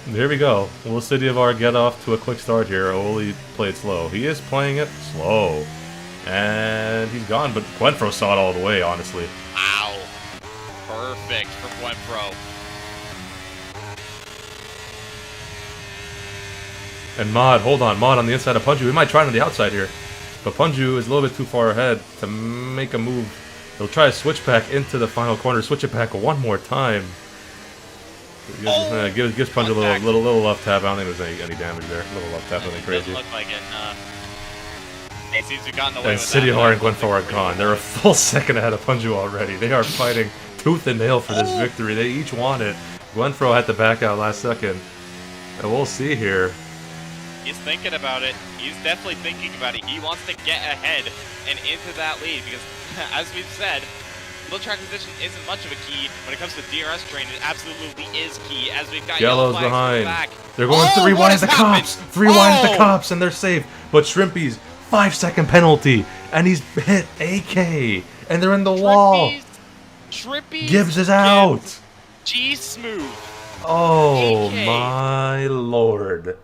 Speaker 1: Here we go. Will City of R get off to a quick start here, or will he play it slow? He is playing it slow. And he's gone, but Gwenfro saw it all the way, honestly.
Speaker 2: Wow. Perfect for Gwenfro.
Speaker 1: And Mod, hold on. Mod on the inside of Punju. We might try it on the outside here. But Punju is a little bit too far ahead to make a move. He'll try to switch back into the final corner. Switch it back one more time. Gives Punju a little left tap. I don't think there's any damage there. A little left tap, nothing crazy.
Speaker 2: Doesn't look like it. He seems to have gotten away with that.
Speaker 1: City of R and Gwenfro are gone. They're a full second ahead of Punju already. They are fighting tooth and nail for this victory. They each want it. Gwenfro had to back out last second. And we'll see here.
Speaker 2: He's thinking about it. He's definitely thinking about it. He wants to get ahead and into that lead because, as we've said, low track position isn't much of a key. When it comes to DRS train, it absolutely is key. As we've got
Speaker 1: Yellow's behind. They're going to rewind the cops. Rewind the cops, and they're safe. But Shrimpy's 5-second penalty, and he's hit AK, and they're in the wall.
Speaker 2: Shrimpy's
Speaker 1: Gibbs is out.
Speaker 2: G Smooth.
Speaker 1: Oh my lord.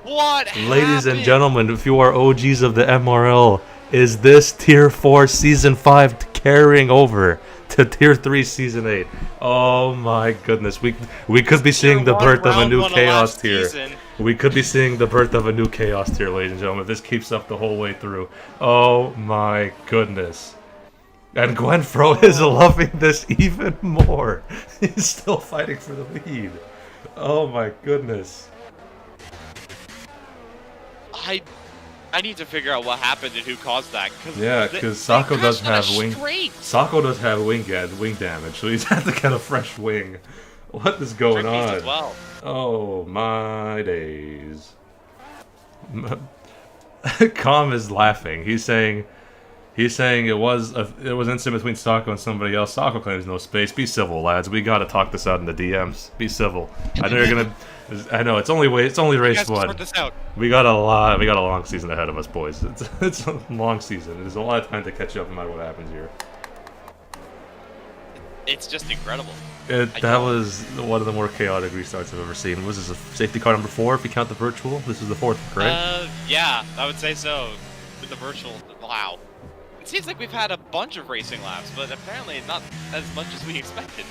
Speaker 2: What
Speaker 1: Ladies and gentlemen, if you are OGs of the MRL, is this Tier 4 Season 5 carrying over to Tier 3 Season 8? Oh my goodness. We could be seeing the birth of a new chaos tier. We could be seeing the birth of a new chaos tier, ladies and gentlemen, if this keeps up the whole way through. Oh my goodness. And Gwenfro is loving this even more. He's still fighting for the lead. Oh my goodness.
Speaker 2: I need to figure out what happened and who caused that.
Speaker 1: Because Sako does have wing. Sako does have wing damage, so he's had to get a fresh wing. What is going on?
Speaker 2: As well.
Speaker 1: Oh my days. Calm is laughing. He's saying He's saying it was instant between Sacco and somebody else. Sacco claims no space. Be civil, lads. We gotta talk this out in the DMs. Be civil. I know you're gonna. I know it's only race one.
Speaker 2: Sort this out.
Speaker 1: We got a long season ahead of us, boys. It's a long season. There's a lot of time to catch up no matter what happens here.
Speaker 2: It's just incredible.
Speaker 1: That was one of the more chaotic restarts I've ever seen. Was this a safety car number 4 if you count the virtual? This is the 4th, correct?
Speaker 2: Yeah, I would say so. With the virtual, wow. It seems like we've had a bunch of racing laps, but apparently not as much as we expected.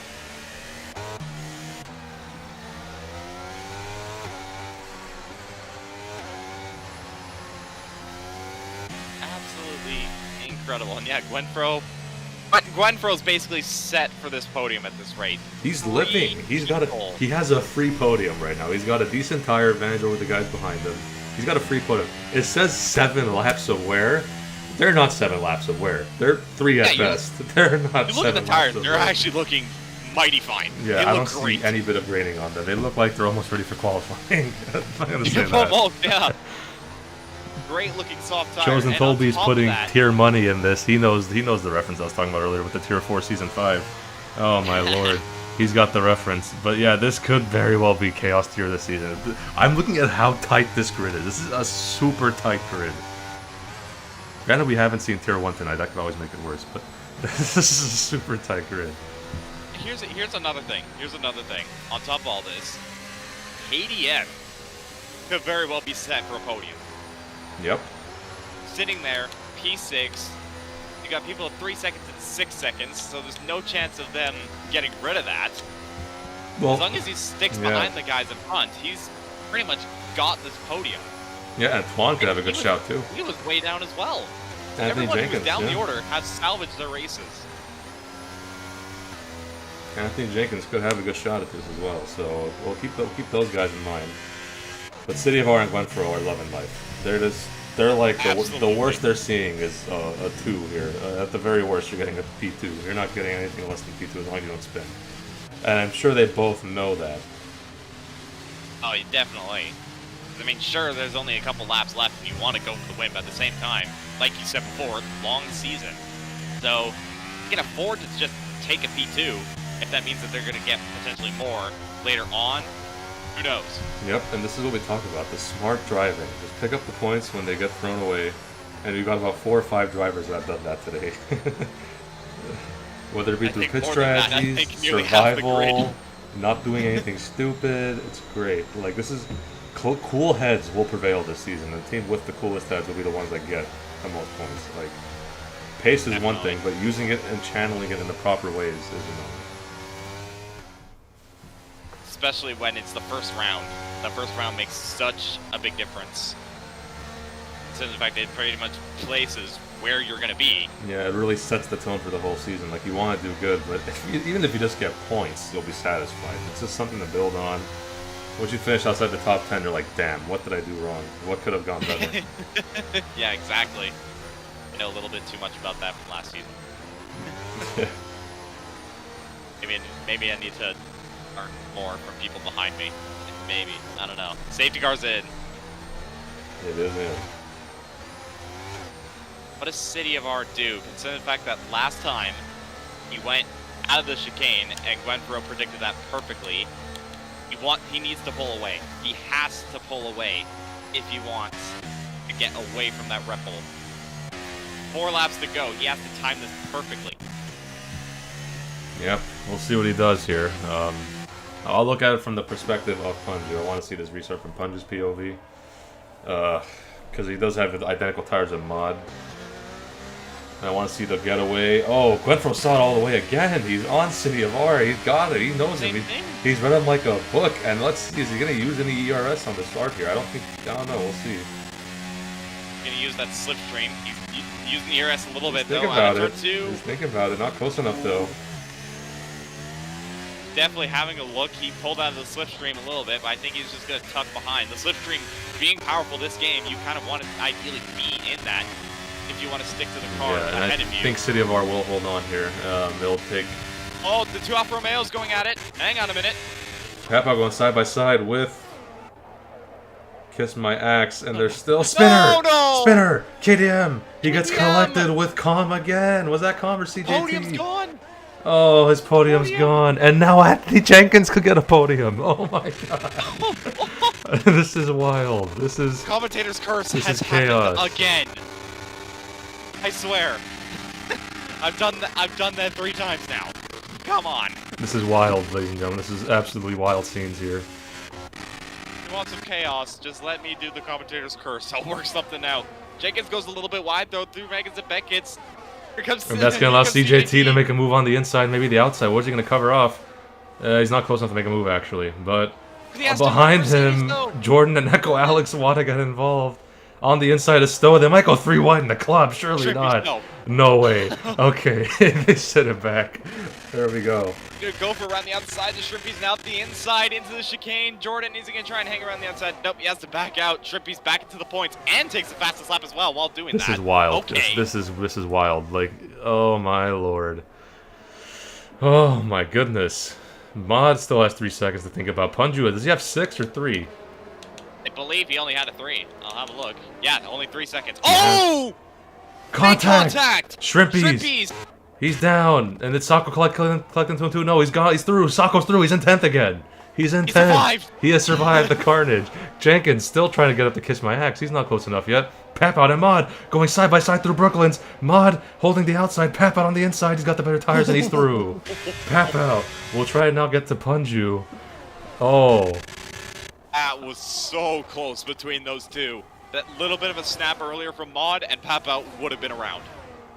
Speaker 2: Absolutely incredible. And yeah, Gwenfro's basically set for this podium at this rate.
Speaker 1: He's living. He has a free podium right now. He's got a decent tire advantage over the guys behind him. He's got a free podium. It says 7 laps of wear. They're not 7 laps of wear. They're 3 at best. They're not 7 laps of wear.
Speaker 2: You look at the tires, they're actually looking mighty fine.
Speaker 1: Yeah, I don't see any bit of grading on them. They look like they're almost ready for qualifying. I'm going to say that.
Speaker 2: Almost, yeah. Great looking soft tires.
Speaker 1: Chosen Tolby's putting tier money in this. He knows the reference I was talking about earlier with the tier 4 season 5. Oh my lord. He's got the reference. But yeah, this could very well be chaos tier this season. I'm looking at how tight this grid is. This is a super tight grid. Granted, we haven't seen tier 1 tonight. That could always make it worse, but this is a super tight grid.
Speaker 2: Here's another thing. On top of all this, KDM could very well be set for a podium.
Speaker 1: Yep.
Speaker 2: Sitting there, P6. You got people at 3 seconds and 6 seconds, so there's no chance of them getting rid of that. Well, as long as he sticks behind the guys in front, he's pretty much got this podium.
Speaker 1: Yeah, and Twan could have a good shout too.
Speaker 2: He was way down as well.
Speaker 1: Anthony
Speaker 2: Everyone
Speaker 1: Jenkins,
Speaker 2: who's down the order has salvaged their races.
Speaker 1: Anthony Jenkins could have a good shot at this as well, so we'll keep those guys in mind. But City of R and Gwenfro are loving life. They're like the worst they're seeing is a 2 here. At the very worst, you're getting a P2. You're not getting anything less than P2 as long as you don't spin. And I'm sure they both know that.
Speaker 2: Oh, definitely. I mean, sure, there's only a couple laps left and you want to go for the win, but at the same time, like you said before, long season. So you can afford to just take a P2 if that means that they're going to get potentially more later on. Who knows?
Speaker 1: Yep, and this is what we talk about, the smart driving. Just pick up the points when they get thrown away, and we've got about 4 or 5 drivers that have done that today. Whether it be through pit strategies, survival, not doing anything stupid, it's great. Like, this is... Cool heads will prevail this season. The team with the coolest heads will be the ones that get the most points. Like, pace is one thing, but using it and channeling it in the proper ways is another.
Speaker 2: Especially when it's the first round. The first round makes such a big difference. So in fact, it pretty much places where you're going to be.
Speaker 1: Yeah, it really sets the tone for the whole season. Like, you want to do good, but even if you just get points, you'll be satisfied. It's just something to build on. Once you finish outside the top 10, you're like, damn, what did I do wrong? What could have gone better?
Speaker 2: Yeah, exactly. I know a little bit too much about that from last season. Maybe I need to learn more from people behind me. Maybe. I don't know. Safety car's in.
Speaker 1: It is in.
Speaker 2: What does City of R do? Considering the fact that last time he went out of the chicane and Gwenfro predicted that perfectly. He needs to pull away. He has to pull away if he wants to get away from that Red Bull. 4 laps to go. He has to time this perfectly.
Speaker 1: Yep, we'll see what he does here. I'll look at it from the perspective of Punju. I want to see this restart from Punju's POV. Because he does have identical tires in mod. And I want to see the getaway. Oh, Gwenfro saw it all the way again. He's on City of R. He's got it. He knows him. He's read him like a book. And let's see, is he going to use any ERS on the start here? I don't know. We'll see.
Speaker 2: He's going to use that slipstream. He's using the ERS a little bit, though.
Speaker 1: He's thinking about it. Not close enough, though.
Speaker 2: Definitely having a look. He pulled out of the slipstream a little bit, but I think he's just going to tuck behind. The slipstream being powerful this game, you kind of want to ideally be in that. If you want to stick to the car ahead of you.
Speaker 1: I think City of R will hold on here. They'll take...
Speaker 2: Oh, the 2 Alfa Romeos going at it. Hang on a minute.
Speaker 1: Papa going side by side with Kiss My Axe, and there's still Spinner!
Speaker 2: No!
Speaker 1: Spinner! KDM! He gets
Speaker 2: KDM!
Speaker 1: collected with Calm again! Was that Calm or CJT?
Speaker 2: Podium's gone!
Speaker 1: Oh, his podium's gone. And now Anthony Jenkins could get a podium. Oh my god. This is wild. This is...
Speaker 2: Commentator's curse
Speaker 1: This
Speaker 2: has
Speaker 1: is chaos.
Speaker 2: happened again. I swear. I've done that 3 times now. Come on.
Speaker 1: This is wild, ladies and gentlemen. This is absolutely wild scenes here.
Speaker 2: If you want some chaos, just let me do the commentator's curse. I'll work something out. Jenkins goes a little bit wide, though, through Megan's and Beckett's. Here comes,
Speaker 1: And that's going to allow CJT to make a move on the inside, maybe the outside. What's he going to cover off? He's not close enough to make a move, actually. But behind him, Jordan and Echo Alex want to get involved. On the inside of Stowe, they might go 3 wide in the club. Surely not. No way. Okay, they set it back. There we go.
Speaker 2: Gonna go for around the outside. The Shrimpies now the inside into the chicane. Jordan is he gonna try and hang around the outside? Nope, he has to back out. Shrimpies back into the points and takes the fastest lap as well while doing that.
Speaker 1: This is wild.
Speaker 2: Okay.
Speaker 1: This is wild. Like, oh my lord. Oh my goodness. Mod still has 3 seconds to think about. Punju, does he have 6 or 3?
Speaker 2: I believe he only had a 3. I'll have a look. Yeah, only 3 seconds. Oh!
Speaker 1: Contact! Shrimpies!
Speaker 2: Shrimpies!
Speaker 1: He's down, and it's Sako collecting to him too. No, he's gone. He's through. Sako's through. He's in 10th again. He's in 10th.
Speaker 2: Survived.
Speaker 1: He has survived the carnage. Jenkins still trying to get up to Kiss My Axe. He's not close enough yet. Pap out and Mod going side by side through Brooklyn's. Mod holding the outside. Pap out on the inside. He's got the better tires and he's through. Pap out. We'll try and now get to Punju. Oh.
Speaker 2: That was so close between those two. That little bit of a snap earlier from Mod and Pap out would have been around.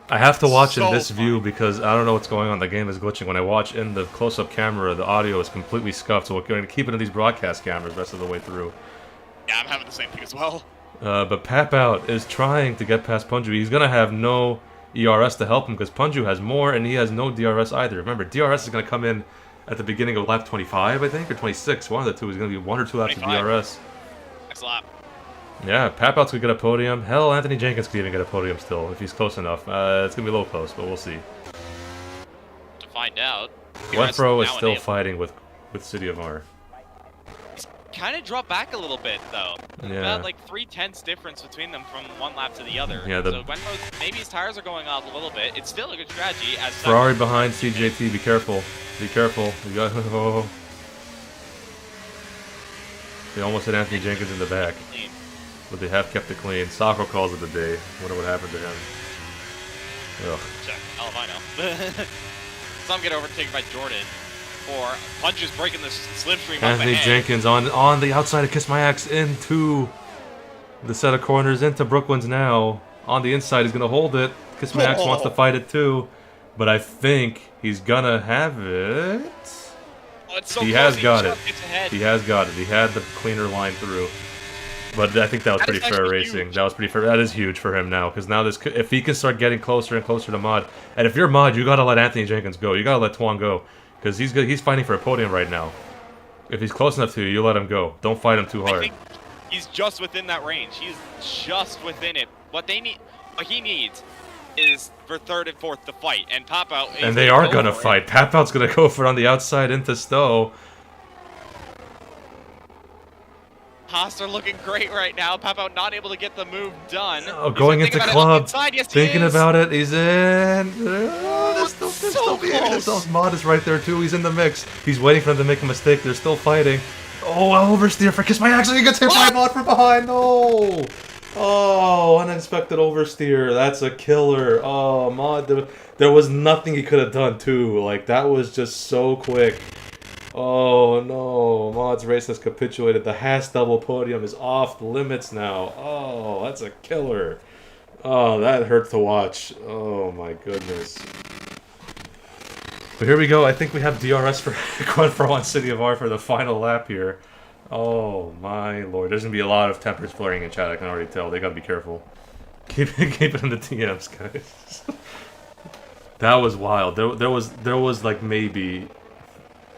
Speaker 1: I have to watch in
Speaker 2: So
Speaker 1: this view because I don't know what's going on. The game is glitching. When I watch in the close-up camera, the audio is completely scuffed, so we're going to keep it in these broadcast cameras the rest of the way through.
Speaker 2: Yeah, I'm having the same thing as well.
Speaker 1: But Pap Out is trying to get past Punju. He's going to have no ERS to help him because Punju has more and he has no DRS either. Remember, DRS is going to come in at the beginning of lap 25, I think, or 26. One of the two is going to be 1 or 2 laps of
Speaker 2: 25.
Speaker 1: DRS.
Speaker 2: Next lap.
Speaker 1: Yeah, Pap Out's could get a podium. Hell, Anthony Jenkins could even get a podium still if he's close enough. It's going to be a little close, but we'll see.
Speaker 2: To find out.
Speaker 1: Wefro is still fighting with City of R.
Speaker 2: He's kind of dropped back a little bit, though.
Speaker 1: Yeah.
Speaker 2: About like 3/10 difference between them from one lap to the other.
Speaker 1: Yeah,
Speaker 2: so Wefro, maybe his tires are going off a little bit. It's still a good strategy. As
Speaker 1: Ferrari behind CJT. Be careful. Be careful. You got. Oh. They almost hit Anthony Jenkins in the back. But they have kept it clean. Sako calls it a day. Wonder what happened to him. Ugh.
Speaker 2: Check. Hell if I know. Some get overtaken by Jordan. Or Punch is breaking the slipstream up
Speaker 1: Anthony
Speaker 2: ahead.
Speaker 1: Jenkins on the outside of Kiss My Axe into the set of corners, into Brooklyn's now. On the inside, he's going to hold it. Kiss My Axe wants to fight it too. But I think he's going to have it.
Speaker 2: Oh, it's so
Speaker 1: He
Speaker 2: close.
Speaker 1: has got it.
Speaker 2: Gets ahead.
Speaker 1: He has got it. He had the cleaner line through. But I think that was pretty fair racing.
Speaker 2: Huge.
Speaker 1: That was pretty fair. That is huge for him now, because now this, if he can start getting closer and closer to Mod, and if you're Mod, you gotta let Anthony Jenkins go. You gotta let Tuan go, because he's fighting for a podium right now. If he's close enough to you, you let him go. Don't fight him too hard.
Speaker 2: I think he's just within that range. He's just within it. What he needs is for 3rd and 4th to fight, and Pop Out.
Speaker 1: And they are gonna fight. Pap Out's gonna go for it on the outside into Stowe.
Speaker 2: Haas are looking great right now. Pop Out not able to get the move done.
Speaker 1: Oh, going into club,
Speaker 2: yes,
Speaker 1: thinking about it. He's in. Oh, Mod is right there too. He's in the mix. He's waiting for them to make a mistake. They're still fighting. Oh, oversteer for Kiss My Axe. He gets hit by Mod from behind. No. Oh, unexpected oversteer. That's a killer. Oh, Mod. There was nothing he could have done too. Like, that was just so quick. Oh no, Mod's race has capitulated. The Haas double podium is off the limits now. Oh, that's a killer. Oh, that hurt to watch. Oh my goodness. But here we go. I think we have DRS for Quenfro City of R for the final lap here. Oh my lord. There's going to be a lot of tempers flaring in chat, I can already tell. They got to be careful. Keep it in the DMs, guys. That was wild. There was like maybe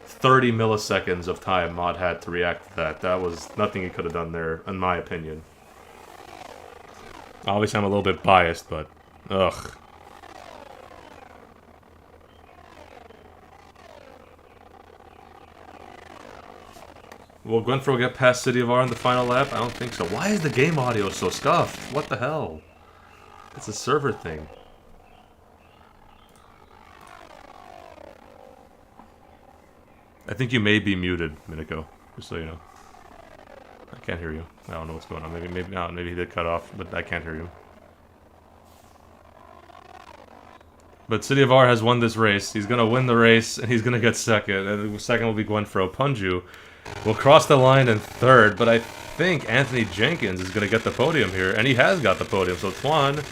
Speaker 1: 30 milliseconds of time Mod had to react to that. That was nothing he could have done there, in my opinion. Obviously, I'm a little bit biased, but ugh. Will Gwenfro get past City of R in the final lap? I don't think so. Why is the game audio so scuffed? What the hell? It's a server thing. I think you may be muted, Miniko, just so you know. I can't hear you. I don't know what's going on. Maybe he did cut off, but I can't hear you. But City of R has won this race. He's gonna win the race, and he's gonna get second. And second will be Gwenfro. Punju will cross the line in third, but I think Anthony Jenkins is gonna get the podium here, and he has got the podium. So Twan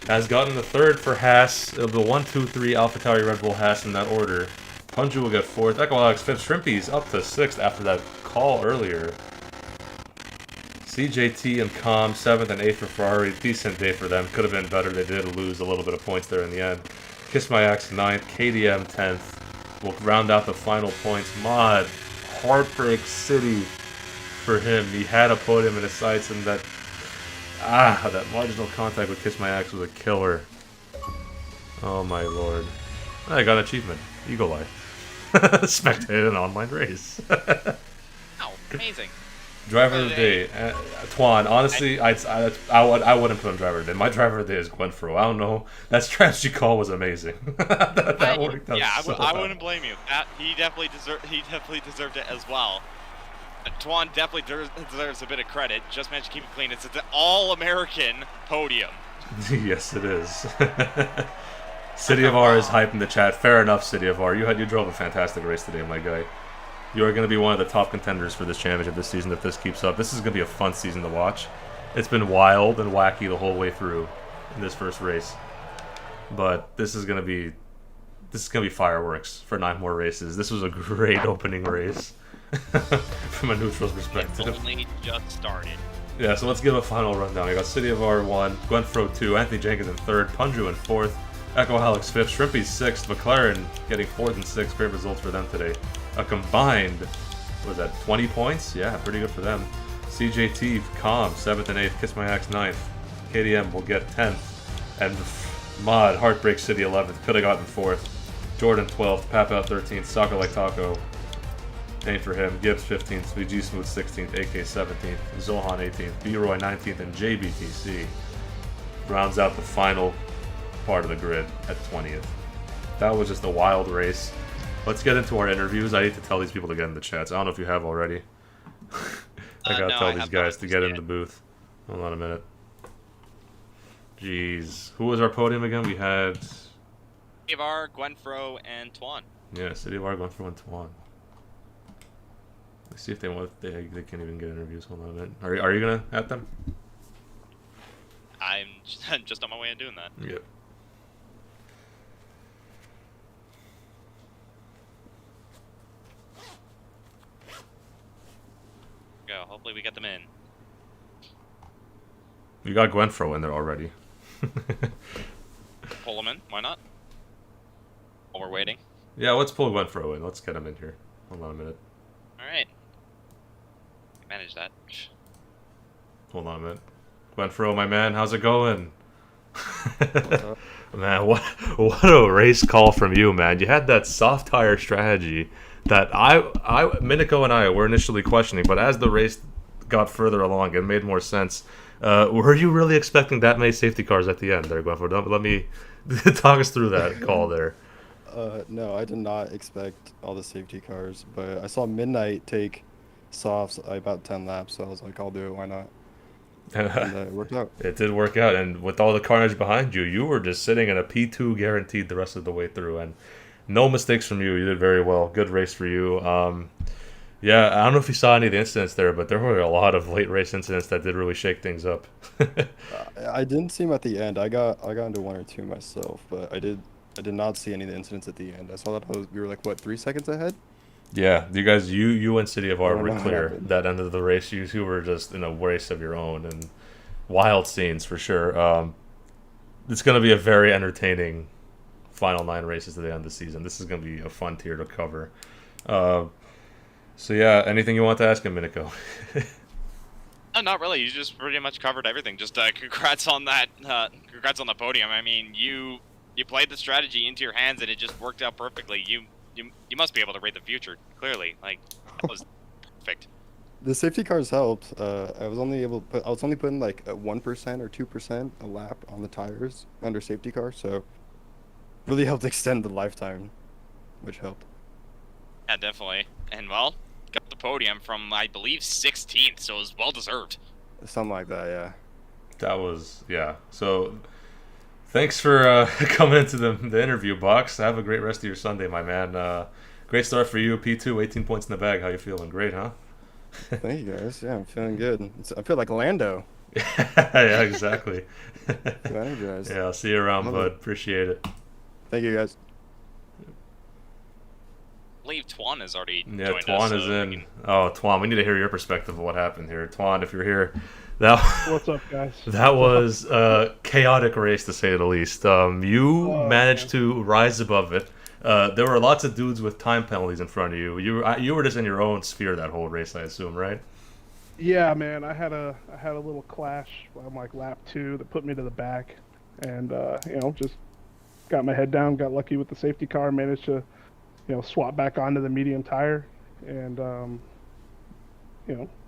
Speaker 1: has gotten the third for Haas. It'll be 1, 2, 3, AlphaTauri, Red Bull, Haas in that order. Punju will get fourth. Echo Alex fifth. Shrimpy's up to sixth after that call earlier. CJT and Com, 7th and 8th for Ferrari. Decent day for them. Could have been better. They did lose a little bit of points there in the end. Kiss My Axe 9th. KDM 10th. We'll round out the final points. Mod. Heartbreak City for him. He had a podium in his sights, and that marginal contact with Kiss My Axe was a killer. Oh my lord. I got an achievement. Eagle Eye. Spectated an online race.
Speaker 2: Oh, amazing.
Speaker 1: Driver of the day, Twan. Honestly, I wouldn't put him driver of the day. My driver of the day is Gwenfro. I don't know. That strategy call was amazing. that worked out.
Speaker 2: Yeah,
Speaker 1: so
Speaker 2: I
Speaker 1: well.
Speaker 2: wouldn't blame you. He definitely deserved it as well. Twan definitely deserves a bit of credit. Just managed to keep it clean. It's an all-American podium.
Speaker 1: Yes, it is. City of R is hype in the chat. Fair enough, City of R. You drove a fantastic race today, my guy. You are going to be one of the top contenders for this championship this season if this keeps up. This is going to be a fun season to watch. It's been wild and wacky the whole way through in this first race. But this is going to be fireworks for 9 more races. This was a great opening race from a neutral's perspective.
Speaker 2: It's only just started.
Speaker 1: Yeah, so let's give a final rundown. We got City of R 1, Gwenfro 2, Anthony Jenkins in 3rd, Punju in 4th, Echo Alex 5th, Shrimpy's 6th, McLaren getting 4th and 6th. Great results for them today. A combined, what was that, 20 points? Yeah, pretty good for them. CJT, Calm, 7th and 8th, Kiss My Axe 9th. KDM will get 10th. And Mod, Heartbreak City 11th, could have gotten 4th. Jordan 12th, Papal 13th, Soccer Like Taco, pain for him. Gibbs 15th, VG Smooth 16th, AK 17th, Zohan 18th, B-Roy 19th, and JBTC rounds out the final part of the grid at 20th. That was just a wild race. Let's get into our interviews. I need to tell these people to get in the chats. I don't know if you have already. I gotta tell these guys to get in the booth. Hold on a minute. Jeez. Who was our podium again? We had...
Speaker 2: City of R, Gwenfro, and Twan.
Speaker 1: Yeah, City of R, Gwenfro, and Twan. Let's see if they can even get interviews. Hold on a minute. Are you gonna at them?
Speaker 2: I'm just on my way in doing that.
Speaker 1: Yep.
Speaker 2: Go. Hopefully we get them in.
Speaker 1: You got Gwenfro in there already.
Speaker 2: Pull them in. Why not? While we're waiting.
Speaker 1: Yeah, let's pull Gwenfro in. Let's get him in here. Hold on a minute.
Speaker 2: All right. Manage that.
Speaker 1: Hold on a minute. Gwenfro, my man, how's it going? Man, what a race call from you, man. You had that soft tire strategy that Miniko and I were initially questioning, but as the race got further along, it made more sense. Were you really expecting that many safety cars at the end there, Gwenfro? Let me talk us through that call there.
Speaker 3: No, I did not expect all the safety cars, but I saw Midnight take softs about 10 laps, so I was like, I'll do it, why not? And it worked out.
Speaker 1: It did work out, and with all the carnage behind you, you were just sitting in a P2 guaranteed the rest of the way through, and no mistakes from you. You did very well. Good race for you. Yeah, I don't know if you saw any of the incidents there, but there were a lot of late race incidents that did really shake things up.
Speaker 3: I didn't see him at the end. I got into 1 or 2 myself, but I did not see any of the incidents at the end. I saw that we were like, what, 3 seconds ahead?
Speaker 1: Yeah, you guys, you and City of R were clear that end of the race. You were just in a race of your own, and wild scenes for sure. It's going to be a very entertaining final 9 races to the end of the season. This is going to be a fun tier to cover. So yeah, anything you want to ask him, Miniko?
Speaker 2: Not really. You just pretty much covered everything. Just congrats on that. Congrats on the podium. I mean, you played the strategy into your hands, and it just worked out perfectly. You must be able to read the future clearly. Like, that was perfect.
Speaker 3: The safety cars helped. I was only putting like a 1% or 2% a lap on the tires under safety car, so really helped extend the lifetime, which helped.
Speaker 2: Yeah, definitely. And well, got the podium from I believe 16th, so it was well deserved.
Speaker 3: Something like that, yeah.
Speaker 1: That was, yeah. So thanks for coming into the interview box. Have a great rest of your Sunday, my man. Great start for you, P2, 18 points in the bag. How you feeling? Great, huh?
Speaker 3: Thank you guys. Yeah, I'm feeling good. I feel like Lando.
Speaker 1: Yeah, exactly.
Speaker 3: Feel energized.
Speaker 1: Yeah, I'll see you around,
Speaker 3: Love
Speaker 1: bud.
Speaker 3: it.
Speaker 1: Appreciate it.
Speaker 3: Thank you guys.
Speaker 2: I believe Twan has already
Speaker 1: Yeah,
Speaker 2: joined
Speaker 1: Twan
Speaker 2: us.
Speaker 1: is
Speaker 2: So
Speaker 1: in. Oh, Twan, we need to hear your perspective of what happened here. Twan, if you're here, that
Speaker 4: What's up, guys?
Speaker 1: that was a chaotic race to say the least. You
Speaker 4: Oh,
Speaker 1: managed
Speaker 4: man.
Speaker 1: to rise above it. There were lots of dudes with time penalties in front of you. You were just in your own sphere that whole race, I assume, right?
Speaker 4: Yeah, man. I had a little clash on like lap 2 that put me to the back, and just got my head down. Got lucky with the safety car. Managed to, swap back onto the medium tire, and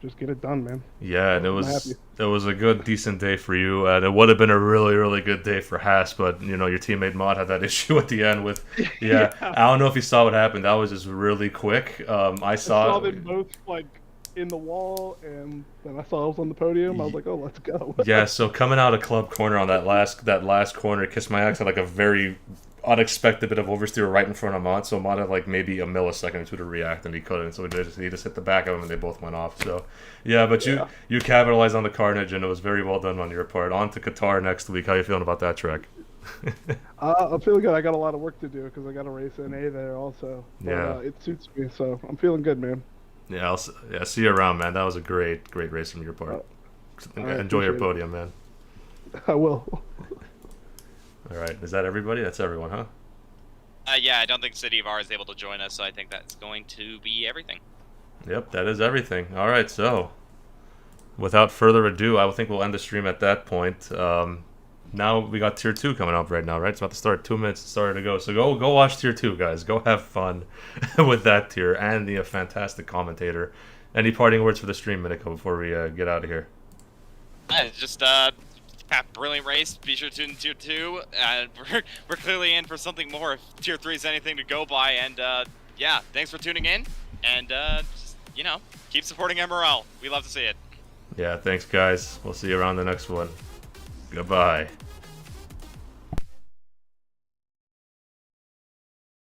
Speaker 4: just get it done, man.
Speaker 1: Yeah, and
Speaker 4: I'm happy.
Speaker 1: it was a good, decent day for you, and it would have been a really, really good day for Haas, but your teammate Mod had that issue at the end with, yeah. I don't know if you saw what happened. That was just really quick. I
Speaker 4: I saw
Speaker 1: saw.
Speaker 4: them both like in the wall, and then I saw I was on the podium. I was like, oh, let's go.
Speaker 1: Yeah, so coming out of club corner on that last corner, Kiss My Axe had like a very unexpected bit of oversteer right in front of Mont, so Mont had like maybe a millisecond or two to react, and he couldn't, so he just hit the back of him, and they both went off. So, yeah, but
Speaker 4: Yeah.
Speaker 1: you capitalized on the carnage, and it was very well done on your part. On to Qatar next week. How you feeling about that track?
Speaker 4: I'm feeling good. I got a lot of work to do because I got to race NA there also. But,
Speaker 1: Yeah.
Speaker 4: it suits me, so I'm feeling good, man.
Speaker 1: Yeah, I'll see you around, man. That was a great race from your part.
Speaker 4: I
Speaker 1: Enjoy your
Speaker 4: appreciate it.
Speaker 1: podium, man.
Speaker 4: I will.
Speaker 1: All right, is that everybody? That's everyone, huh?
Speaker 2: yeah, I don't think City of R is able to join us, so I think that's going to be everything.
Speaker 1: Yep, that is everything. All right, so without further ado, I think we'll end the stream at that point. Now we got Tier 2 coming up right now, right? It's about to start. 2 minutes started to go. So go watch Tier 2, guys. Go have fun with that tier and the fantastic commentator. Any parting words for the stream, Miniko, before we get out of here?
Speaker 2: Just brilliant race. Be sure to tune in Tier 2. We're clearly in for something more if Tier 3 is anything to go by. And yeah, thanks for tuning in. And just, keep supporting MRL. We love to see it.
Speaker 1: Yeah, thanks, guys. We'll see you around the next one. Goodbye.